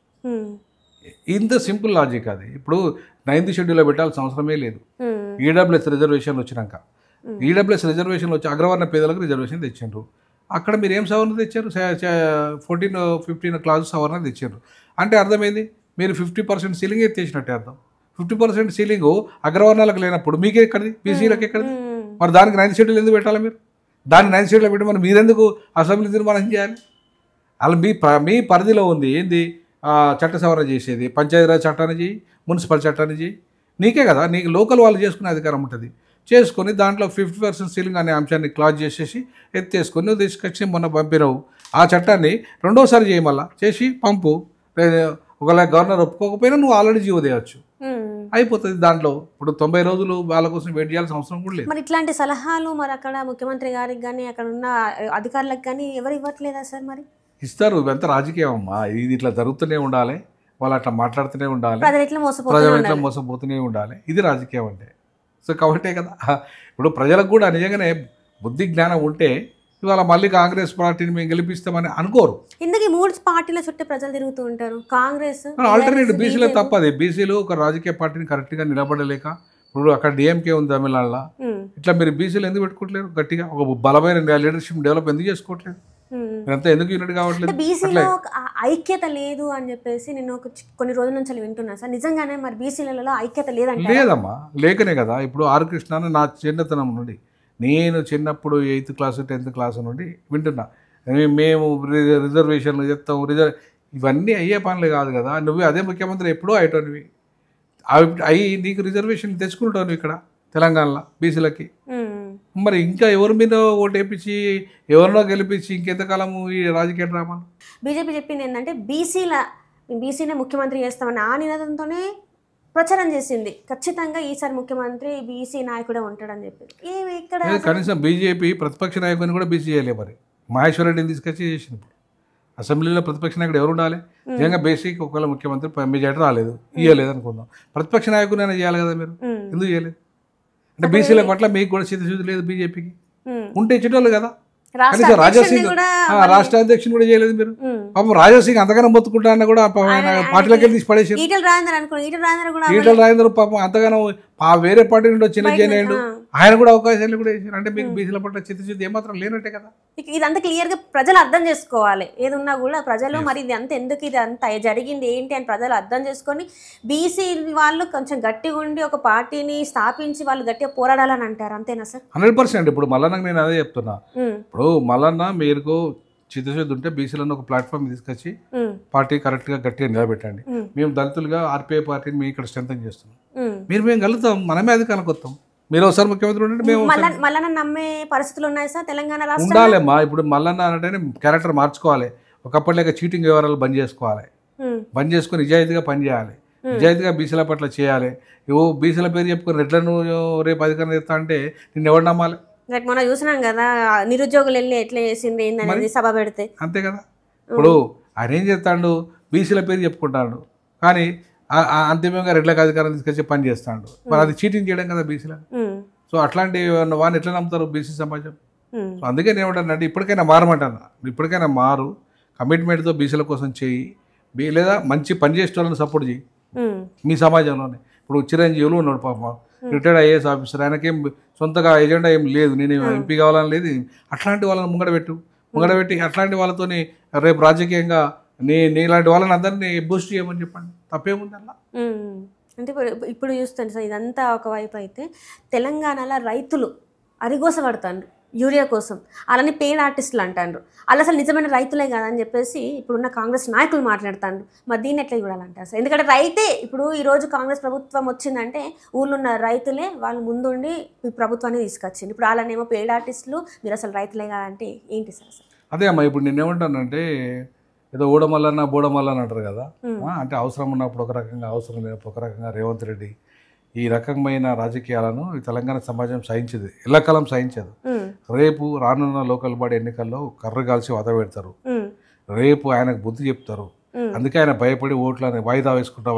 ఇంత సింపుల్ లాజిక్ అది. ఇప్పుడు 9th షెడ్యూల్లో పెట్టాల్సిన అవసరమే లేదు. ఈడబ్ల్యూఎస్ రిజర్వేషన్లు వచ్చినాక, ఈడబ్ల్యూఎస్ రిజర్వేషన్లు వచ్చి అగ్రవర్ణ పేదలకు రిజర్వేషన్ తెచ్చిండ్రు. అక్కడ మీరు ఏం సవరణ తెచ్చారు? 14, 15 క్లాసు సవరణ తెచ్చారు. అంటే అర్థమైంది మీరు 50% సీలింగ్ ఎత్తేసినట్టే అర్థం. 50% సీలింగ్ అగ్రవర్ణాలకు లేనప్పుడు మీకే ఎక్కడిది? బీసీలకు ఎక్కడిది? మరి దానికి 9th షెడ్యూల్ ఎందుకు పెట్టాలి? మీరు దాన్ని 9th షెడ్యూల్లో పెట్టి మరి మీరెందుకు అసెంబ్లీ తీర్మానం చేయాలి? అలా మీ పరిధిలో ఉంది ఏంది చట్ట సవరణ చేసేది? పంచాయతీరాజ్ చట్టాన్ని చేయి, మున్సిపల్ చట్టాన్ని చేయి, నీకే కదా. నీకు లోకల్ వాళ్ళు చేసుకునే అధికారం ఉంటుంది. చేసుకొని దాంట్లో 50% సీలింగ్ అనే అంశాన్ని క్లాజ్ చేసేసి ఎత్తేసుకొని నువ్వు తీసుకొచ్చి మొన్న పంపినవు. ఆ చట్టాన్ని రెండోసారి చేయి, మళ్ళీ చేసి పంపు. ఒకవేళ గవర్నర్ ఒప్పుకోకపోయినా నువ్వు ఆల్రెడీ జీవో చేయవచ్చు, అయిపోతుంది. దాంట్లో ఇప్పుడు 90 రోజులు వాళ్ళ కోసం వెయిట్ చేయాల్సిన అవసరం కూడా లేదు. మరి ఇట్లాంటి సలహాలు మరి అక్కడ ముఖ్యమంత్రి గారికి కానీ అక్కడ ఉన్న అధికారులకు కానీ ఎవరు ఇవ్వట్లేదా సార్? మరి ఇస్తారు. ఇవంతా రాజకీయం అమ్మా, ఇది ఇట్లా జరుగుతూనే ఉండాలి, వాళ్ళు అట్లా మాట్లాడుతూనే ఉండాలి, ప్రజలు ఎట్లా మోసపోతూనే ఉండాలి. ఇది రాజకీయం అంటే. సో కాబట్టే కదా ఇప్పుడు ప్రజలకు కూడా నిజంగానే బుద్ధి జ్ఞానం ఉంటే ఇవాళ మళ్ళీ కాంగ్రెస్ పార్టీని మేము గెలిపిస్తామని అనుకోరు. ఇందుకు 3 పార్టీల చుట్టూ ప్రజలు తిరుగుతూ ఉంటారు. కాంగ్రెస్ ఆల్టర్నేటివ్ బీసీలో తప్పది. బీసీలు ఒక రాజకీయ పార్టీని కరెక్ట్గా నిలబడలేక, ఇప్పుడు అక్కడ డిఎంకే ఉంది తమిళనాడులో, ఇట్లా మీరు బీసీలు ఎందుకు పెట్టుకోవట్లేరు? గట్టిగా ఒక బలమైన లీడర్షిప్ డెవలప్ ఎందుకు చేసుకోవట్లేదు? మీరంతా ఎందుకు యూనిట్ కావట్లేదు? బీసీలో ఐక్యత లేదు అని చెప్పేసి నేను కొన్ని రోజుల నుంచి వింటున్నా సార్. నిజంగానే మరి బీసీలలో ఐక్యత లేదంటే? లేదమ్మా, లేకనే కదా. ఇప్పుడు ఆర్ కృష్ణ నా చిన్నతనం నుండి, నేను చిన్నప్పుడు 8th క్లాసు 10th క్లాసు నుండి వింటున్నా, మేము రిజర్వేషన్లు చెప్తాం, ఇవన్నీ అయ్యే పనులు కాదు కదా. నువ్వు అదే ముఖ్యమంత్రి ఎప్పుడో అయ్యేటోనివి, నీకు రిజర్వేషన్ తెచ్చుకుంటావు ఇక్కడ తెలంగాణలో బీసీలకి. మరి ఇంకా ఎవరి మీద ఓటు వేయించి ఎవరినో గెలిపించి ఇంకెంతకాలము ఈ రాజకీయ డ్రామాలు? బీజేపీ చెప్పింది ఏంటంటే బీసీనే ముఖ్యమంత్రి చేస్తామని ఆ నినాదంతోనే ప్రచారం చేసింది. ఖచ్చితంగా ఈసారి ముఖ్యమంత్రి బీసీ నాయకుడే ఉంటాడని చెప్పింది. ఏమి ఇక్కడ కనీసం బీజేపీ ప్రతిపక్ష నాయకుని కూడా బీసీ చేయలే. మరి మహేశ్వర రెడ్డిని తీసుకొచ్చి చేసింది. ఇప్పుడు అసెంబ్లీలో ప్రతిపక్ష నాయకుడు ఎవరు ఉండాలి? నిజంగా బేసిక్ ఒకవేళ ముఖ్యమంత్రి మెజార్టీ రాలేదు, ఇవ్వలేదు అనుకుందాం, ప్రతిపక్ష నాయకునైనా చేయాలి కదా. మీరు ఎందుకు చేయలేదు? అంటే బీసీల పట్ల మీకు కూడా చిత్తశుద్ధి లేదు బీజేపీకి. ఉంటే ఇచ్చేటోళ్ళు కదా. కనీసం రాజాసింగ్ రాష్ట్ర అధ్యక్షుని కూడా చేయలేదు మీరు. పాపం రాజాసింగ్ అంతగానో మొత్తుకుంటా అన్న కూడా పార్టీలకి తీసి పడేసి ఈటల రాజేందర్ పాపం అంతగానో వేరే పార్టీ నుండి వచ్చిన జైన్ ఆయన కూడా అవకాశాలు కూడా వేసారు. అంటే మీకు బీసీల పట్ల చిత్తశుద్ధి ఏమాత్రం లేనట్టే కదా. ఇదంతా క్లియర్ గా ప్రజలు అర్థం చేసుకోవాలి. ఏదున్నా కూడా ప్రజలు మరి ఇది అంత ఎందుకు ఇది అంత జరిగింది ఏంటి అని ప్రజలు అర్థం చేసుకొని బీసీ వాళ్ళు కొంచెం గట్టిగా ఉండి ఒక పార్టీని స్థాపించి వాళ్ళు గట్టిగా పోరాడాలని అంటారు. అంతేనా సార్? 100%. ఇప్పుడు మల్లన్నకు నేను అదే చెప్తున్నా. ఇప్పుడు మల్లన్న మీరు చిత్తశుద్ధి ఉంటే బీసీలను ఒక ప్లాట్ఫామ్ తీసుకొచ్చి పార్టీ కరెక్ట్ గా గట్టిగా నిలబెట్టండి. మేము దళితులుగా ఆర్పీఐ పార్టీని మేము ఇక్కడ స్ట్రెంథన్ చేస్తున్నాం. మేము కలుగుతాం, మనమే అధికారానికి వస్తాం. మీరు ఒకసారి ముఖ్యమంత్రి ఉంటే మేము మల్లన్న నమ్మే పరిస్థితులు ఉన్నాయి సార్ తెలంగాణ రాష్ట్రంలో. ఉండాలేమ్మా. ఇప్పుడు మల్లన్న అంటే క్యారెక్టర్ మార్చుకోవాలి. ఒకప్పటిలాగా చీటింగ్ వ్యవహారాలు బంద్ చేసుకోవాలి. బంద్ చేసుకుని నిజాయితీగా పనిచేయాలి. నిజాయితీగా బీసీల పట్ల చేయాలి. బీసీల పేరు చెప్పుకొని రెడ్లను రేపు అధికారం చేస్తా అంటే నిన్ను ఎవరు నమ్మాలి? మనం చూసినాం కదా నిరుద్యోగులు వెళ్ళి ఎట్లా చేసింది ఏందనేది సభ పెడితే. అంతే కదా. ఇప్పుడు ఆయన ఏం చేస్తాడు? బీసీల పేరు చెప్పుకుంటాడు కానీ అంతిమంగా రెడ్లకు అధికారం తీసుకొచ్చి పని చేస్తాడు. మరి అది చీటింగ్ చేయడం కదా బీసీలకు. సో అట్లాంటి వాడిని ఎట్లా నమ్ముతారు బీసీ సమాజం? సో అందుకే నేను ఏమంటానంటే ఇప్పటికైనా మారమంటాను. ఇప్పటికైనా మారు, కమిట్మెంట్తో బీసీల కోసం చేయి, లేదా మంచి పని చేసే వాళ్ళని సపోర్ట్ చేయి మీ సమాజంలోనే. ఇప్పుడు చిరంజీవులు ఉన్నాడు పాపం, రిటైర్డ్ ఐఏఎస్ ఆఫీసర్, ఆయనకేం సొంతగా ఎజెండా ఏం లేదు, నేను ఎంపీ కావాలని లేదు. అట్లాంటి వాళ్ళని ముంగడబెట్టి అట్లాంటి వాళ్ళతోని రేపు రాజకీయంగా నీలాంటి వాళ్ళని అందరినీ బూస్ట్ చేయమని చెప్పండి. తప్పేముంది అలా? అంటే ఇప్పుడు చూస్తాను సార్, ఇదంతా ఒకవైపు అయితే తెలంగాణలో రైతులు అరిగోసపడతారు యూరియా కోసం, అలానే పెయిడ్ ఆర్టిస్టులు అంటారు. వాళ్ళు అసలు నిజమైన రైతులే కదా అని చెప్పేసి ఇప్పుడున్న కాంగ్రెస్ నాయకులు మాట్లాడుతారు. మరి దీన్ని ఎట్లా చూడాలంటారు సార్? ఎందుకంటే రైతే ఇప్పుడు ఈరోజు కాంగ్రెస్ ప్రభుత్వం వచ్చిందంటే ఊళ్ళో ఉన్న రైతులే వాళ్ళు ముందుండి ఈ ప్రభుత్వాన్ని తీసుకొచ్చింది. ఇప్పుడు వాళ్ళనేమో పెయిడ్ ఆర్టిస్టులు, మీరు అసలు రైతులే కదా అంటే ఏంటి సార్? అదే అమ్మా, ఇప్పుడు నేనేమంటానంటే ఏదో ఊడమల్లన్న బూడమల్లన్న అంటారు కదా. అంటే అవసరం ఉన్నప్పుడు ఒక రకంగా, అవసరం లేనప్పుడు ఒక రకంగా రేవంత్ రెడ్డి ఈ రకమైన రాజకీయాలను ఈ తెలంగాణ సమాజం సహించదు, ఎల్లకాలం సహించదు. రేపు రానున్న లోకల్ బాడీ ఎన్నికల్లో కర్ర కాల్చి వద పెడతారు. రేపు ఆయనకు బుద్ధి చెప్తారు. అందుకే ఆయన భయపడి ఓట్లని వాయిదా వేసుకుంటూ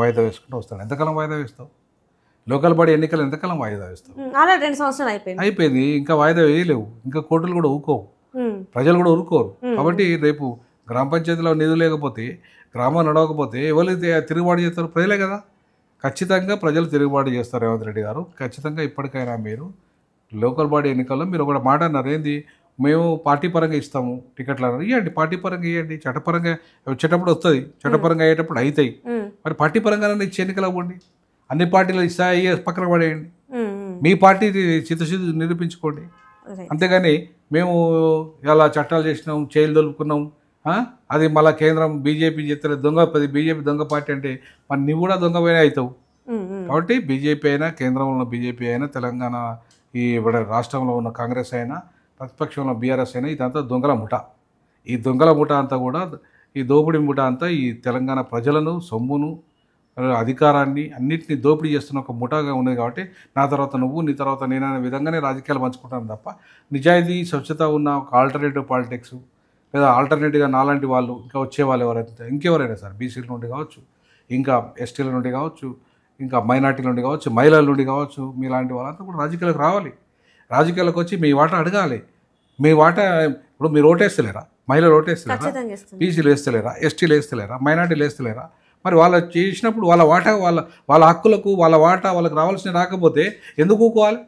వస్తాడు. ఎంతకాలం వాయిదా వేస్తావు? లోకల్ బాడీ ఎన్నికలు ఎంతకాలం వాయిదా వేస్తావు? 2 సంవత్సరాలు అయిపోయింది. ఇంకా వాయిదా వేయలేవు. ఇంకా కోర్టులు కూడా ఊరుకోవు, ప్రజలు కూడా ఊరుకోరు. కాబట్టి రేపు గ్రామ పంచాయతీలో నిధులు లేకపోతే, గ్రామం నడవకపోతే ఎవరు తిరుగుబాటు చేస్తారు? ప్రజలే కదా. ఖచ్చితంగా ప్రజలు తిరుగుబాటు చేస్తారు. రేవంత్ రెడ్డి గారు ఖచ్చితంగా ఇప్పటికైనా మీరు లోకల్ బాడీ ఎన్నికల్లో మీరు ఒక మాట అన్నారు, ఏంది మేము పార్టీ పరంగా ఇస్తాము టికెట్లు అన్నారు. ఇవ్వండి, పార్టీ పరంగా ఇవ్వండి. చట్టపరంగా వచ్చేటప్పుడు వస్తుంది, చట్టపరంగా అయ్యేటప్పుడు అవుతాయి. మరి పార్టీ పరంగానే ఇచ్చే ఎన్నికలు అవ్వండి. అన్ని పార్టీలు ఇస్తాయి పక్కన పడేయండి. మీ పార్టీ చిత్తశుద్ధి నిరూపించుకోండి. అంతేగాని మేము ఇలా చట్టాలు చేసినాం, చేయిలు దొలుపుకున్నాం, అది మళ్ళీ కేంద్రం బీజేపీ చేస్తారు బీజేపీ దొంగ పార్టీ అంటే మరి నువ్వు కూడా దొంగపోయినా అవుతావు. కాబట్టి బీజేపీ అయినా, కేంద్రంలో ఉన్న బీజేపీ అయినా, తెలంగాణ ఈ రాష్ట్రంలో ఉన్న కాంగ్రెస్ అయినా, ప్రతిపక్షంలో బీఆర్ఎస్ అయినా, ఇదంతా దొంగల ముఠ. ఈ దొంగల ముఠ అంతా కూడా, ఈ దోపిడీ ముఠ అంతా ఈ తెలంగాణ ప్రజలను, సొమ్మును, అధికారాన్ని అన్నింటినీ దోపిడీ చేస్తున్న ఒక ముఠాగా ఉన్నది. కాబట్టి నా తర్వాత నువ్వు, నీ తర్వాత నేను అనే విధంగానే రాజకీయాలు పంచుకుంటాను తప్ప నిజాయితీ, స్వచ్ఛత ఉన్న ఒక ఆల్టర్నేటివ్ పాలిటిక్స్ లేదా ఆల్టర్నేటివ్గా నాలాంటి వాళ్ళు ఇంకా వచ్చేవాళ్ళు ఎవరైతే, ఇంకెవరైనా సార్, బీసీల నుండి కావచ్చు, ఇంకా ఎస్టీల నుండి కావచ్చు, ఇంకా మైనార్టీల నుండి కావచ్చు, మహిళల నుండి కావచ్చు, మీలాంటి వాళ్ళంతా కూడా రాజకీయాలకు రావాలి. రాజకీయాలకు వచ్చి మీ వాటా అడగాలి. మీ వాటా ఇప్పుడు మీరు ఓటేస్తలేరా? మహిళలు ఓటేస్తలేరా? బీసీలు వేస్తలేరా? ఎస్టీలు వేస్తలేరా? మైనార్టీలు వేస్తలేరా? మరి వాళ్ళు చేసినప్పుడు వాళ్ళ వాటా, వాళ్ళ హక్కులకు వాళ్ళ వాటా వాళ్ళకి రావాల్సిన రాకపోతే ఎందుకు ఊకోవాలి?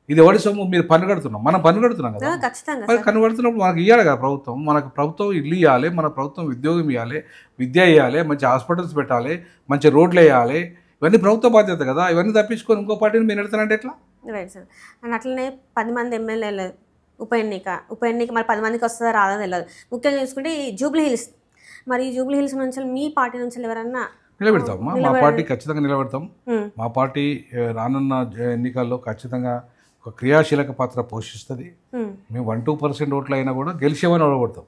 ఇది ఎవరి సొమ్ము? మీరు పన్ను కడుతున్నాం, మనం పన్ను కడుతున్నాం కదా. మరి పన్ను కడుతున్నప్పుడు మనకి ఇవ్వాలి కదా ప్రభుత్వం. మనకు ప్రభుత్వం ఇల్లు ఇవ్వాలి, మన ప్రభుత్వం ఉద్యోగం ఇవ్వాలి, విద్య ఇవ్వాలి, మంచి హాస్పిటల్స్ పెట్టాలి, మంచి రోడ్లు వేయాలి. ఇవన్నీ ప్రభుత్వ బాధ్యత కదా. ఇవన్నీ తప్పించుకొని ఇంకో పార్టీని మీరు ఎడతానంటే ఎట్లా? Right sir. అండ్ అట్లనే 10 మంది ఎమ్మెల్యేలు ఉప ఎన్నిక మరి 10 మందికి వస్తుందా రాదా తెలియదు. ముఖ్యంగా చూసుకుంటే ఈ జూబ్లీ హిల్స్, మరి ఈ జూబ్లీ హిల్స్ నుంచి మీ పార్టీ నుంచి ఎవరన్నా నిలబెడతాం? మా పార్టీ ఖచ్చితంగా నిలబెడతాం. మా పార్టీ రానున్న ఎన్నికల్లో ఖచ్చితంగా ఒక క్రియాశీలక పాత్ర పోషిస్తుంది. మేము 1-2% ఓట్లు అయినా కూడా గెలిచేమని ఓడగొడతాం.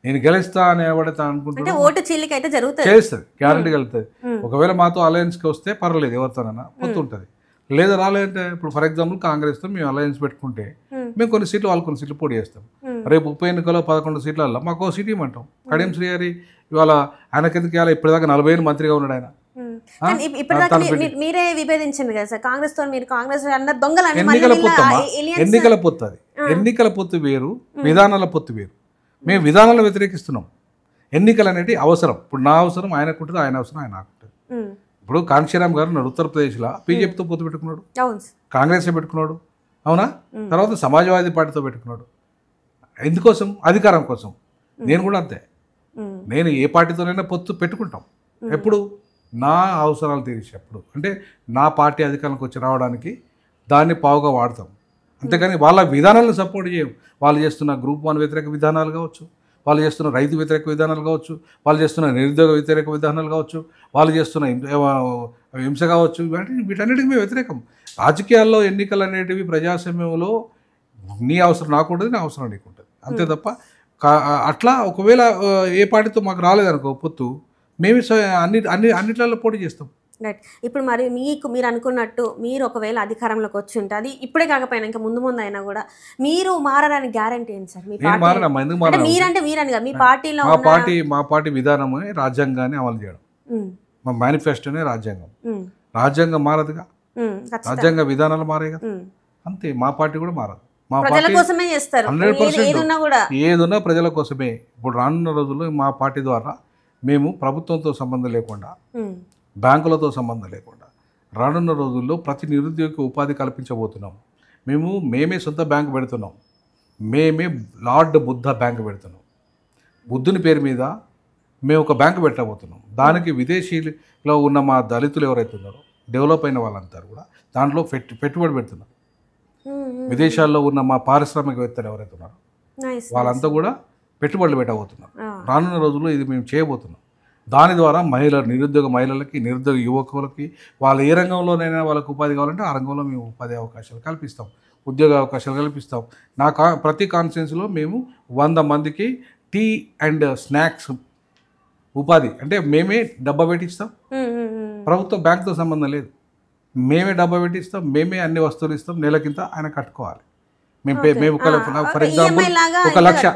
నేను గెలుస్తా అని ఎవడతా అనుకుంటున్నా ఓటు చీలిక అయితే జరుగుతుంది, చేస్తుంది, గ్యారంటీగా వెళ్తుంది. ఒకవేళ మాతో అలయన్స్కి వస్తే పర్వాలేదు, ఎవరితోనైనా పొత్తు ఉంటుంది. లేదా రాలేదంటే ఇప్పుడు ఫర్ ఎగ్జాంపుల్ కాంగ్రెస్తో మేము అలయన్స్ పెట్టుకుంటే మేము కొన్ని సీట్లు వాళ్ళు కొన్ని సీట్లు పోటీ చేస్తాం. రేపు ఉప ఎన్నికలో 11 సీట్లలో మాకు సీట్ ఇవ్వమంటాం. కడియం శ్రీహరి ఇవాళ ఆయనకెందుకు ఇవ్వాలి, ఇప్పటిదాకా 40 ఏళ్ళు మంత్రిగా ఉన్నాడు ఆయన. ఇప్పటిదాకా మీరే విభేదించింది కదా సార్ కాంగ్రెస్ తో, మీరు కాంగ్రెస్ అందరు దొంగలు. ఎన్నికల పొత్తు అది, ఎన్నికల పొత్తు వేరు, విధానాల పొత్తు వేరు. మేము విధానాలను వ్యతిరేకిస్తున్నాం. ఎన్నికలు అనేవి అవసరం. ఇప్పుడు నా అవసరం ఆయనకు ఉంటుంది, ఆయన అవసరం ఆయన ఉంటుంది. ఇప్పుడు కాంశీరామ్ గారు ఉన్నాడు ఉత్తరప్రదేశ్లో, బీజేపీతో పొత్తు పెట్టుకున్నాడు, కాంగ్రెస్ పెట్టుకున్నాడు, అవునా? తర్వాత సమాజ్వాదీ పార్టీతో పెట్టుకున్నాడు. ఎందుకోసం? అధికారం కోసం. నేను కూడా అంతే, నేను ఏ పార్టీతోనైనా పొత్తు పెట్టుకుంటాం. ఎప్పుడు? నా అవసరాలు తీర్చేప్పుడు, అంటే నా పార్టీ అధికారంలోకి వచ్చి రావడానికి దాన్ని పావుగా వాడతాం. అంతేకాని వాళ్ళ విధానాలను సపోర్ట్ చేయం. వాళ్ళు చేస్తున్న గ్రూప్ 1 వ్యతిరేక విధానాలు కావచ్చు, వాళ్ళు చేస్తున్న రైతు వ్యతిరేక విధానాలు కావచ్చు, వాళ్ళు చేస్తున్న నిరుద్యోగ వ్యతిరేక విధానాలు కావచ్చు, వాళ్ళు చేస్తున్న హింస కావచ్చు, వీటన్నిటికీ మేము వ్యతిరేకం. రాజకీయాల్లో ఎన్నికలు అనేటివి ప్రజాస్వామ్యంలో నీ అవసరం నాకు ఉంటుంది, నా అవసరం నీకు ఉంటుంది, అంతే తప్ప అట్లా ఒకవేళ ఏ పార్టీతో మాకు రాలేదనుకో పొత్తు, మేము అన్నిట్లలో పోటీ చేస్తాం. రైట్. ఇప్పుడు మరి మీరు అనుకున్నట్టు మీరు ఒకవేళ అధికారంలోకి వచ్చి ఉంటే, అది ఇప్పుడే కాకపోయినా ఇంకా ముందు ముందు అయినా కూడా మీరు మారడానికి గ్యారంటీ ఏంటి సార్? మీరంటే మీరని కాదు, మీ పార్టీలో మా పార్టీ విధానమే రాజ్యాంగాన్ని అమలు చేయడం. మా మేనిఫెస్టోనే రాజ్యాంగం. రాజ్యాంగం మారదుగా, రాజ్యాంగ విధానాలు మారే కదా, అంతే. మా పార్టీ కూడా మారదు. మా ప్రజల కోసమే చేస్తారు, 100% ఏదున్నా ప్రజల కోసమే. ఇప్పుడు రానున్న రోజుల్లో మా పార్టీ ద్వారా మేము ప్రభుత్వంతో సంబంధం లేకుండా, బ్యాంకులతో సంబంధం లేకుండా రానున్న రోజుల్లో ప్రతి నిరుద్యోగికి ఉపాధి కల్పించబోతున్నాం. మేమే సొంత బ్యాంకు పెడుతున్నాం. మేమే లార్డ్ బుద్ధ బ్యాంకు పెడుతున్నాం. బుద్ధుని పేరు మీద మేము ఒక బ్యాంకు పెట్టబోతున్నాం. దానికి విదేశీలో ఉన్న మా దళితులు ఎవరైతే ఉన్నారో, డెవలప్ అయిన వాళ్ళంతా కూడా దాంట్లో పెట్టుబడి పెడుతున్నారు. విదేశాల్లో ఉన్న మా పారిశ్రామికవేత్తలు ఎవరైతే ఉన్నారో వాళ్ళంతా కూడా పెట్టుబడులు పెట్టబోతున్నారు. రానున్న రోజుల్లో ఇది మేము చేయబోతున్నాం. దాని ద్వారా నిరుద్యోగ మహిళలకి, నిరుద్యోగ యువకులకి, వాళ్ళు ఏ రంగంలోనైనా వాళ్ళకి ఉపాధి కావాలంటే ఆ రంగంలో మేము ఉపాధి అవకాశాలు కల్పిస్తాం, ఉద్యోగ అవకాశాలు కల్పిస్తాం. ప్రతి కాన్స్టిట్యున్సీలో మేము 100 మందికి టీ అండ్ స్నాక్స్ ఉపాధి, అంటే మేమే డబ్బా పెట్టిస్తాం. ప్రభుత్వం బ్యాంకుతో సంబంధం లేదు, మేమే డబ్బా పెట్టిస్తాం, మేమే అన్ని వస్తువులు ఇస్తాం. నెలకింత ఆయన కట్టుకోవాలి. మేము ఫర్ ఎగ్జాంపుల్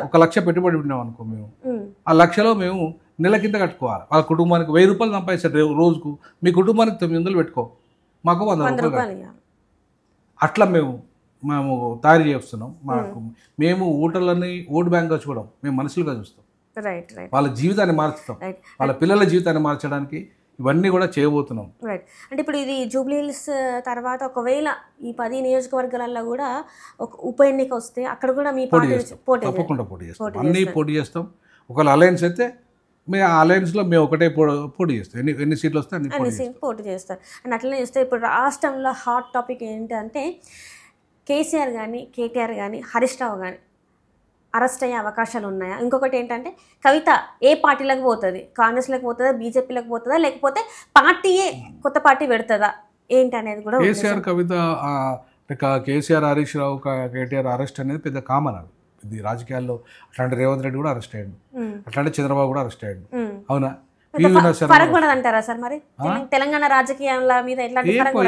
1 లక్ష పెట్టుబడి పెట్టినాం అనుకో, మేము ఆ 1 లక్షలో మేము నెల కింద కట్టుకోవాలి. వాళ్ళ కుటుంబానికి 1000 రూపాయలు సంపాదిస్తారు రోజుకు. మీ కుటుంబానికి 900 పెట్టుకో, మాకు 100 రూపాయలు. అట్లా మేము తయారు చేస్తున్నాం. మేము ఓటర్లని ఓటు బ్యాంక్గా చూడం, మేము మనుషులుగా చూస్తాం. వాళ్ళ జీవితాన్ని మార్చుతాం, వాళ్ళ పిల్లల జీవితాన్ని మార్చడానికి ఇవన్నీ కూడా చేయబోతున్నాం. రైట్. అంటే ఇప్పుడు ఇది జూబ్లీ హిల్స్ తర్వాత ఒకవేళ ఈ 10 నియోజకవర్గాలలో కూడా ఒక ఉప ఎన్నిక వస్తే అక్కడ కూడా మీ తప్పకుండా పోటీ చేస్తాం. అన్నీ పోటీ చేస్తాం. ఒకవేళ అలయన్స్ అయితే మేము ఆ అలయన్స్లో మేము ఒకటే పోటీ చేస్తాం. ఎన్ని సీట్లు వస్తే అన్ని పోటీ చేస్తారు. అండ్ అట్లనే చేస్తే ఇప్పుడు రాష్ట్రంలో హాట్ టాపిక్ ఏంటంటే కేసీఆర్ కానీ, కేటీఆర్ కానీ, హరీష్ రావు కానీ అరెస్ట్ అయ్యే అవకాశాలు ఉన్నాయా? ఇంకొకటి ఏంటంటే కవిత ఏ పార్టీలకు పోతుంది? కాంగ్రెస్లోకి పోతుందా, బీజేపీలోకి పోతుందా, లేకపోతే పార్టీయే కొత్త పార్టీ పెడుతుందా ఏంటి అనేది కూడా. కేసీఆర్, కవిత, కేసీఆర్, హరీష్ రావు, కేటీఆర్ అరెస్ట్ అనేది పెద్ద కామన్. అది ఇది రాజకీయాల్లో. అట్లాంటి రేవంత్ రెడ్డి కూడా అరెస్ట్ అయ్యాడు, అట్లాంటి చంద్రబాబు కూడా అరెస్ట్ అయ్యాడు. అవునా? ఫరక్ పడదంటారా సార్ మరి తెలంగాణ రాజకీయాల మీద?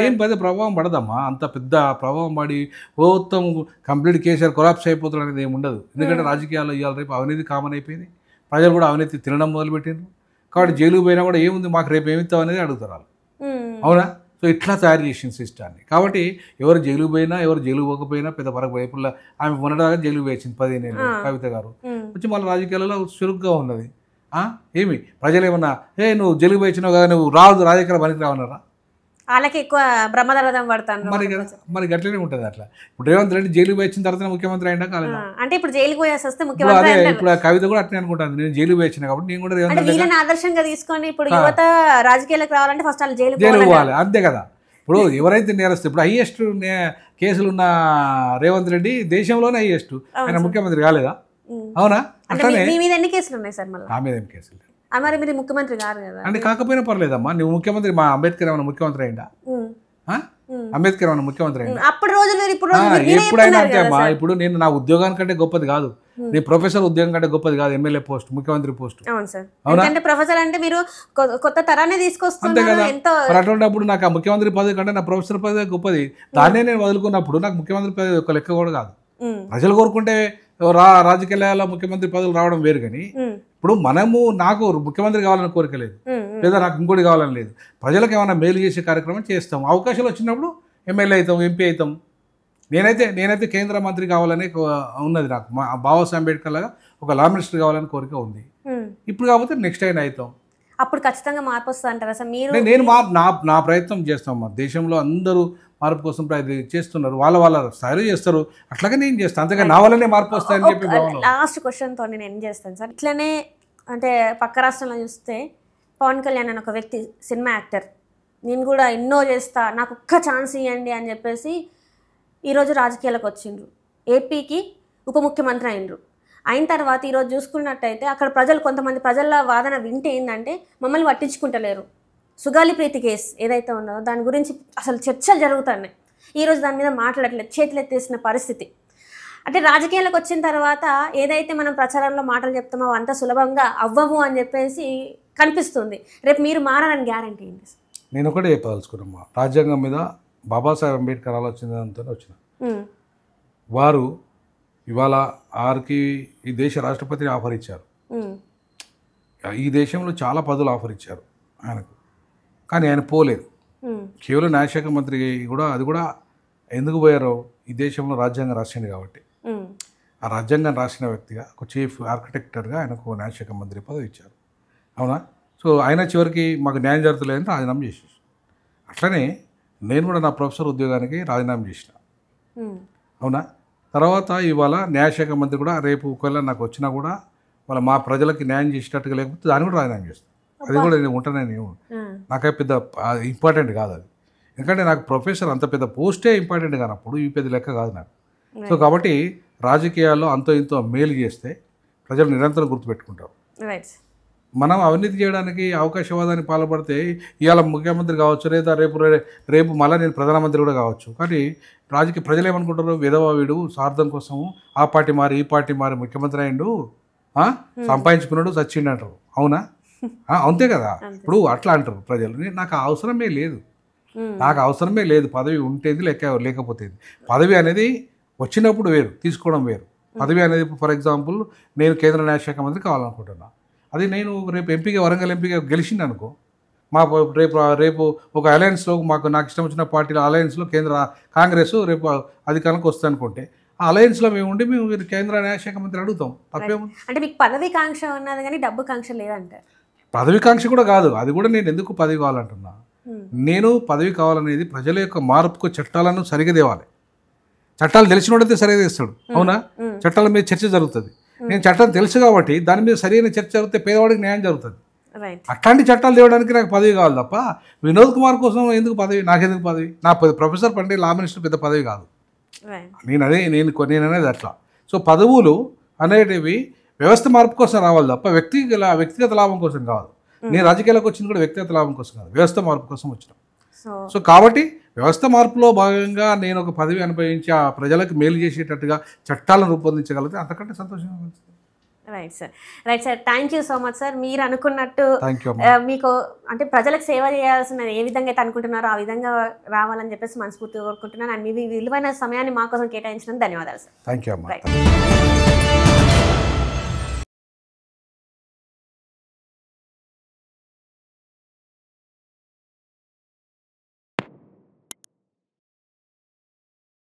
ఏం పెద్ద ప్రభావం పడదమ్మా. అంత పెద్ద ప్రభావం పడి మొత్తం కంప్లీట్ కేసీఆర్ కొలాప్స్ అయిపోతాడు అనేది ఏమి ఉండదు. ఎందుకంటే రాజకీయాల్లో ఇవాళ రేపు అవినీతి కామన్ అయిపోయింది. ప్రజలు కూడా అవినీతి తినడం మొదలుపెట్టిండ్రు. కాబట్టి జైలుకు పోయినా కూడా ఏముంది, మాకు రేపు ఏమిస్తాం అనేది అడుగుతారు వాళ్ళు. అవునా? సో ఇట్లా తయారు చేసిన సిస్టాన్ని. కాబట్టి ఎవరు జైలుకు పోయినా, ఎవరు జైలు పోకపోయినా పెద్ద పరకు ఇప్పుడు ఆమె మొన్నటిదాకా జైలుకు వేసింది 15 ఏళ్ళు కవిత గారు. వచ్చి మళ్ళీ రాజకీయాలలో చురుగ్గా ఉన్నది. ఏమి ప్రజలు ఏమన్నా నువ్వు జైలుకు పోయినావు కదా, నువ్వు రాదు రాజకీయాలు పనికి రావన్నారా? వాళ్ళకి ఎక్కువ బ్రహ్మదరథం పడతాను. మరి అట్లనే ఉంటుంది. అట్లా ఇప్పుడు రేవంత్ రెడ్డి జైలుకు పోయిన తర్వాత ముఖ్యమంత్రి అయినా కాలేదు. అంటే ఇప్పుడు జైలుకు పోయేసి వస్తే ముఖ్యమంత్రి. అదే ఇప్పుడు కవిత కూడా అట్లనే అనుకుంటాను, నేను జైలుకు పోయిన కాబట్టి నేను కూడా రేవంత్ రెడ్డి ఆదర్శంగా తీసుకొని ఇప్పుడు యువత రాజకీయాలకు రావాలంటే ఫస్ట్ వాళ్ళు జైలుకు పోవాలి. అంతే కదా. ఇప్పుడు ఎవరైతే నేరస్తే, ఇప్పుడు హైయెస్ట్ కేసులున్న రేవంత్ రెడ్డి దేశంలోనే హైయెస్ట్, ఆయన ముఖ్యమంత్రి కాలేదా? అవునా? అట్లనే ఎన్ని కేసులు ఉన్నాయి సార్? మళ్ళీ ఆ మీద ఏం కేసులు? మరి మీరు ముఖ్యమంత్రి గారు కదా అంటే కాకపోయినా పర్లేదమ్మా. నువ్వు ముఖ్యమంత్రి, మా అంబేద్కర్ ఏమైనా ముఖ్యమంత్రి అయిందా? అంబేద్కర్ ఏమన్నా ముఖ్యమంత్రి అయిందా? అప్పుడు రోజులు ఇప్పుడు రోజులు మీరే ఎప్పుడైనా చెప్తున్నారు అంతే కదా అమ్మా. సార్. ఇప్పుడు నేను నా ఉద్యోగానికి కంటే గొప్పది కాదు, నీ ప్రొఫెసర్ ఉద్యోగం కంటే గొప్పది కాదు ఎమ్మెల్యే పోస్ట్, ముఖ్యమంత్రి పోస్ట్. అవును సార్. ఎందుకంటే ప్రొఫెసర్ అంటే మీరు కొత్త తరాన్ని అంతే తీసుకొస్తున్నారు. కదా. ఎంతో మరి అటువంటిప్పుడు నాకు ఆ ముఖ్యమంత్రి పదవి కంటే నా ప్రొఫెసర్ పదవి గొప్పది. దాన్నే నేను వదులుకున్నప్పుడు నాకు ముఖ్యమంత్రి పదవి ఒక లెక్క కూడా కాదు. ప్రజలు కోరుకుంటే రాజకీయాల్లో ముఖ్యమంత్రి పదవులు రావడం వేరు, కానీ ఇప్పుడు నాకు ముఖ్యమంత్రి కావాలని కోరిక లేదు, లేదా నాకు ఇంకోటి కావాలని లేదు. ప్రజలకు ఏమైనా మేలు చేసే కార్యక్రమం చేస్తాం, అవకాశాలు వచ్చినప్పుడు ఎమ్మెల్యే అవుతాం, ఎంపీ అవుతాం. నేనైతే కేంద్ర మంత్రి కావాలని ఉన్నది నాకు. మా బాబాసాహెబ్ అంబేద్కర్ లాగా ఒక లా మినిస్టర్ కావాలని కోరిక ఉంది. ఇప్పుడు కాకపోతే నెక్స్ట్ అయినా అవుతాం. అప్పుడు ఖచ్చితంగా మార్పు వస్తుంది అంటారా సార్ మీరు? నేను నా ప్రయత్నం చేస్తాం. మా దేశంలో అందరూ మార్పు కోసం చేస్తున్నారు, వాళ్ళ స్థాయిలో చేస్తారు, అట్లాగే నేను చేస్తాను. అంతేగా నా వల్లనే మార్పు వస్తాయని చెప్పి. లాస్ట్ క్వశ్చన్తో నేను ఏం చేస్తాను సార్, ఇట్లనే అంటే పక్క రాష్ట్రంలో చూస్తే పవన్ కళ్యాణ్ అని ఒక వ్యక్తి సినిమా యాక్టర్, నేను కూడా ఎన్నో చేస్తా, నాకు ఒక్క ఛాన్స్ ఇవ్వండి అని చెప్పేసి ఈరోజు రాజకీయాలకు వచ్చిండ్రు, ఏపీకి ఉప ముఖ్యమంత్రి అయినరు. అయిన తర్వాత ఈరోజు చూసుకున్నట్టయితే అక్కడ కొంతమంది ప్రజల వాదన వింటే ఏంటంటే మమ్మల్ని పట్టించుకుంటలేరు. సుగాలి ప్రీతి కేసు ఏదైతే ఉన్నదో దాని గురించి అసలు చర్చలు జరుగుతున్నాయి, ఈరోజు దాని మీద మాట్లాడట్లేదు, చేతులెత్తేసిన పరిస్థితి. అంటే రాజకీయాలకు వచ్చిన తర్వాత ఏదైతే మనం ప్రచారంలో మాటలు చెప్తామో అంత సులభంగా అవ్వము అని చెప్పేసి కనిపిస్తుంది. రేపు మీరు మారాలని గ్యారంటీ ఏంటి? నేను ఒకటే చెప్పదలుచుకున్నామ్మా, రాజ్యాంగం మీద బాబాసాహెబ్ అంబేద్కర్ ఆలోచనతో వచ్చిన వారు ఇవాళ ఆర్కి ఈ దేశ రాష్ట్రపతిని ఆఫర్ ఇచ్చారు. ఈ దేశంలో చాలా పదవులు ఆఫర్ ఇచ్చారు ఆయనకు, కానీ ఆయన పోలేదు. కేవలం న్యాయశాఖ మంత్రి కూడా, అది కూడా ఎందుకు పోయారో, ఈ దేశంలో రాజ్యాంగం రాసింది కాబట్టి. ఆ రాజ్యాంగం రాసిన వ్యక్తిగా ఒక చీఫ్ ఆర్కిటెక్టర్గా ఆయనకు న్యాయశాఖ మంత్రి పదవి ఇచ్చారు. అవునా? సో ఆయన చివరికి మాకు న్యాయం జరుగుతులేదంటే రాజీనామా చేసేసి, అట్లనే నేను కూడా నా ప్రొఫెసర్ ఉద్యోగానికి రాజీనామా చేసిన. అవునా? తర్వాత ఇవాళ న్యాయశాఖ మంత్రి కూడా రేపు ఒకవేళ నాకు వచ్చినా కూడా వాళ్ళ మా ప్రజలకి న్యాయం చేసేటట్టుగా లేకపోతే దాన్ని కూడా రాజీనామా చేస్తాను. అది కూడా నేను ఉంటానని నాకే పెద్ద ఇంపార్టెంట్ కాదు అది, ఎందుకంటే నాకు ప్రొఫెసర్ అంత పెద్ద పోస్టే ఇంపార్టెంట్ కానప్పుడు ఈ పెద్ద లెక్క కాదు నాకు. సో కాబట్టి రాజకీయాల్లో అంతో ఇంతో మేలు చేస్తే ప్రజలు నిరంతరం గుర్తుపెట్టుకుంటారు. మనం అవినీతి చేయడానికి అవకాశవాదానికి పాల్పడితే ఇవాళ ముఖ్యమంత్రి కావచ్చు, లేదా రేపు మళ్ళీ నేను ప్రధానమంత్రి కూడా కావచ్చు, కానీ ప్రజలు ఏమనుకుంటారు, విధవా వీడు స్వార్థం కోసం ఆ పార్టీ మారి ఈ పార్టీ మారి ముఖ్యమంత్రి అయిండు, సంపాదించుకున్నాడు, చచ్చిండు అంటారు. అవునా? అంతే కదా. ఇప్పుడు అట్లా అంటారు ప్రజలు. నాకు అవసరమే లేదు పదవి ఉంటేది లేకపోతే. పదవి అనేది వచ్చినప్పుడు వేరు, తీసుకోవడం వేరు. పదవి అనేది ఫర్ ఎగ్జాంపుల్ నేను కేంద్ర న్యాయశాఖ మంత్రి కావాలనుకుంటున్నా, అది నేను రేపు ఎంపీగా వరంగల్ ఎంపీగా గెలిచింది అనుకో, రేపు ఒక అలయన్స్లో నాకు ఇష్టం వచ్చిన పార్టీల అలయన్స్లో కేంద్ర కాంగ్రెస్ రేపు అధికారానికి వస్తుంది అనుకుంటే, ఆ అలయన్స్లో మేము కేంద్ర న్యాయశాఖ మంత్రి అడుగుతాం. తప్పేముంది? అంటే మీకు పదవి కాంక్ష ఉన్నది కానీ డబ్బు కాంక్ష లేదంటే? పదవి కాంక్ష కూడా కాదు, అది కూడా నేను ఎందుకు పదవి కావాలంటున్నా, నేను పదవి కావాలనేది ప్రజల యొక్క మార్పుకు చట్టాలను సరిగా తేవాలి. చట్టాలు తెలిసినోడైతే సరిగా తెస్తాడు. అవునా? చట్టాల మీద చర్చ జరుగుతుంది. నేను చట్టం తెలుసు కాబట్టి దాని మీద సరైన చర్చ జరిగితే పేదవాడికి న్యాయం జరుగుతుంది. అట్లాంటి చట్టాలు తేవడానికి నాకు పదవి కావాలి తప్ప వినోద్ కుమార్ కోసం ఎందుకు పదవి, నాకెందుకు పదవి? నా ప్రొఫెసర్ పండి లా మినిస్టర్ పెద్ద పదవి కాదు. నేను అనేది అట్లా. సో పదవులు అనేటివి వ్యవస్థ మార్పు కోసం రావాలి తప్ప వ్యక్తిగత లాభం కోసం కాదు. నేను రాజకీయాలకు వచ్చింది కూడా వ్యక్తిగత లాభం కోసం కాదు, వ్యవస్థ మార్పు కోసం వచ్చిన. సో కాబట్టి వ్యవస్థ మార్పులో భాగంగా నేను ఒక పదవి అనుభవించి ఆ ప్రజలకు మేలు చేసేటట్టుగా చట్టాలను రూపొందించగలిగితే అంతకంటే సంతోషంగా ఉంటుంది. Right sir, thank you so much sir. మీరు అనుకున్నట్టు మీకు అంటే ప్రజలకు సేవ చేయాల్సిన ఏ విధంగా అయితే అనుకుంటున్నారో ఆ విధంగా రావాలని చెప్పేసి మనస్ఫూర్తిగా కోరుకుంటున్నాను. అండ్ మీ విలువైన సమయాన్ని మా కోసం కేటాయించినందుకు ధన్యవాదాలు సార్. థ్యాంక్ యూ అమ్మా.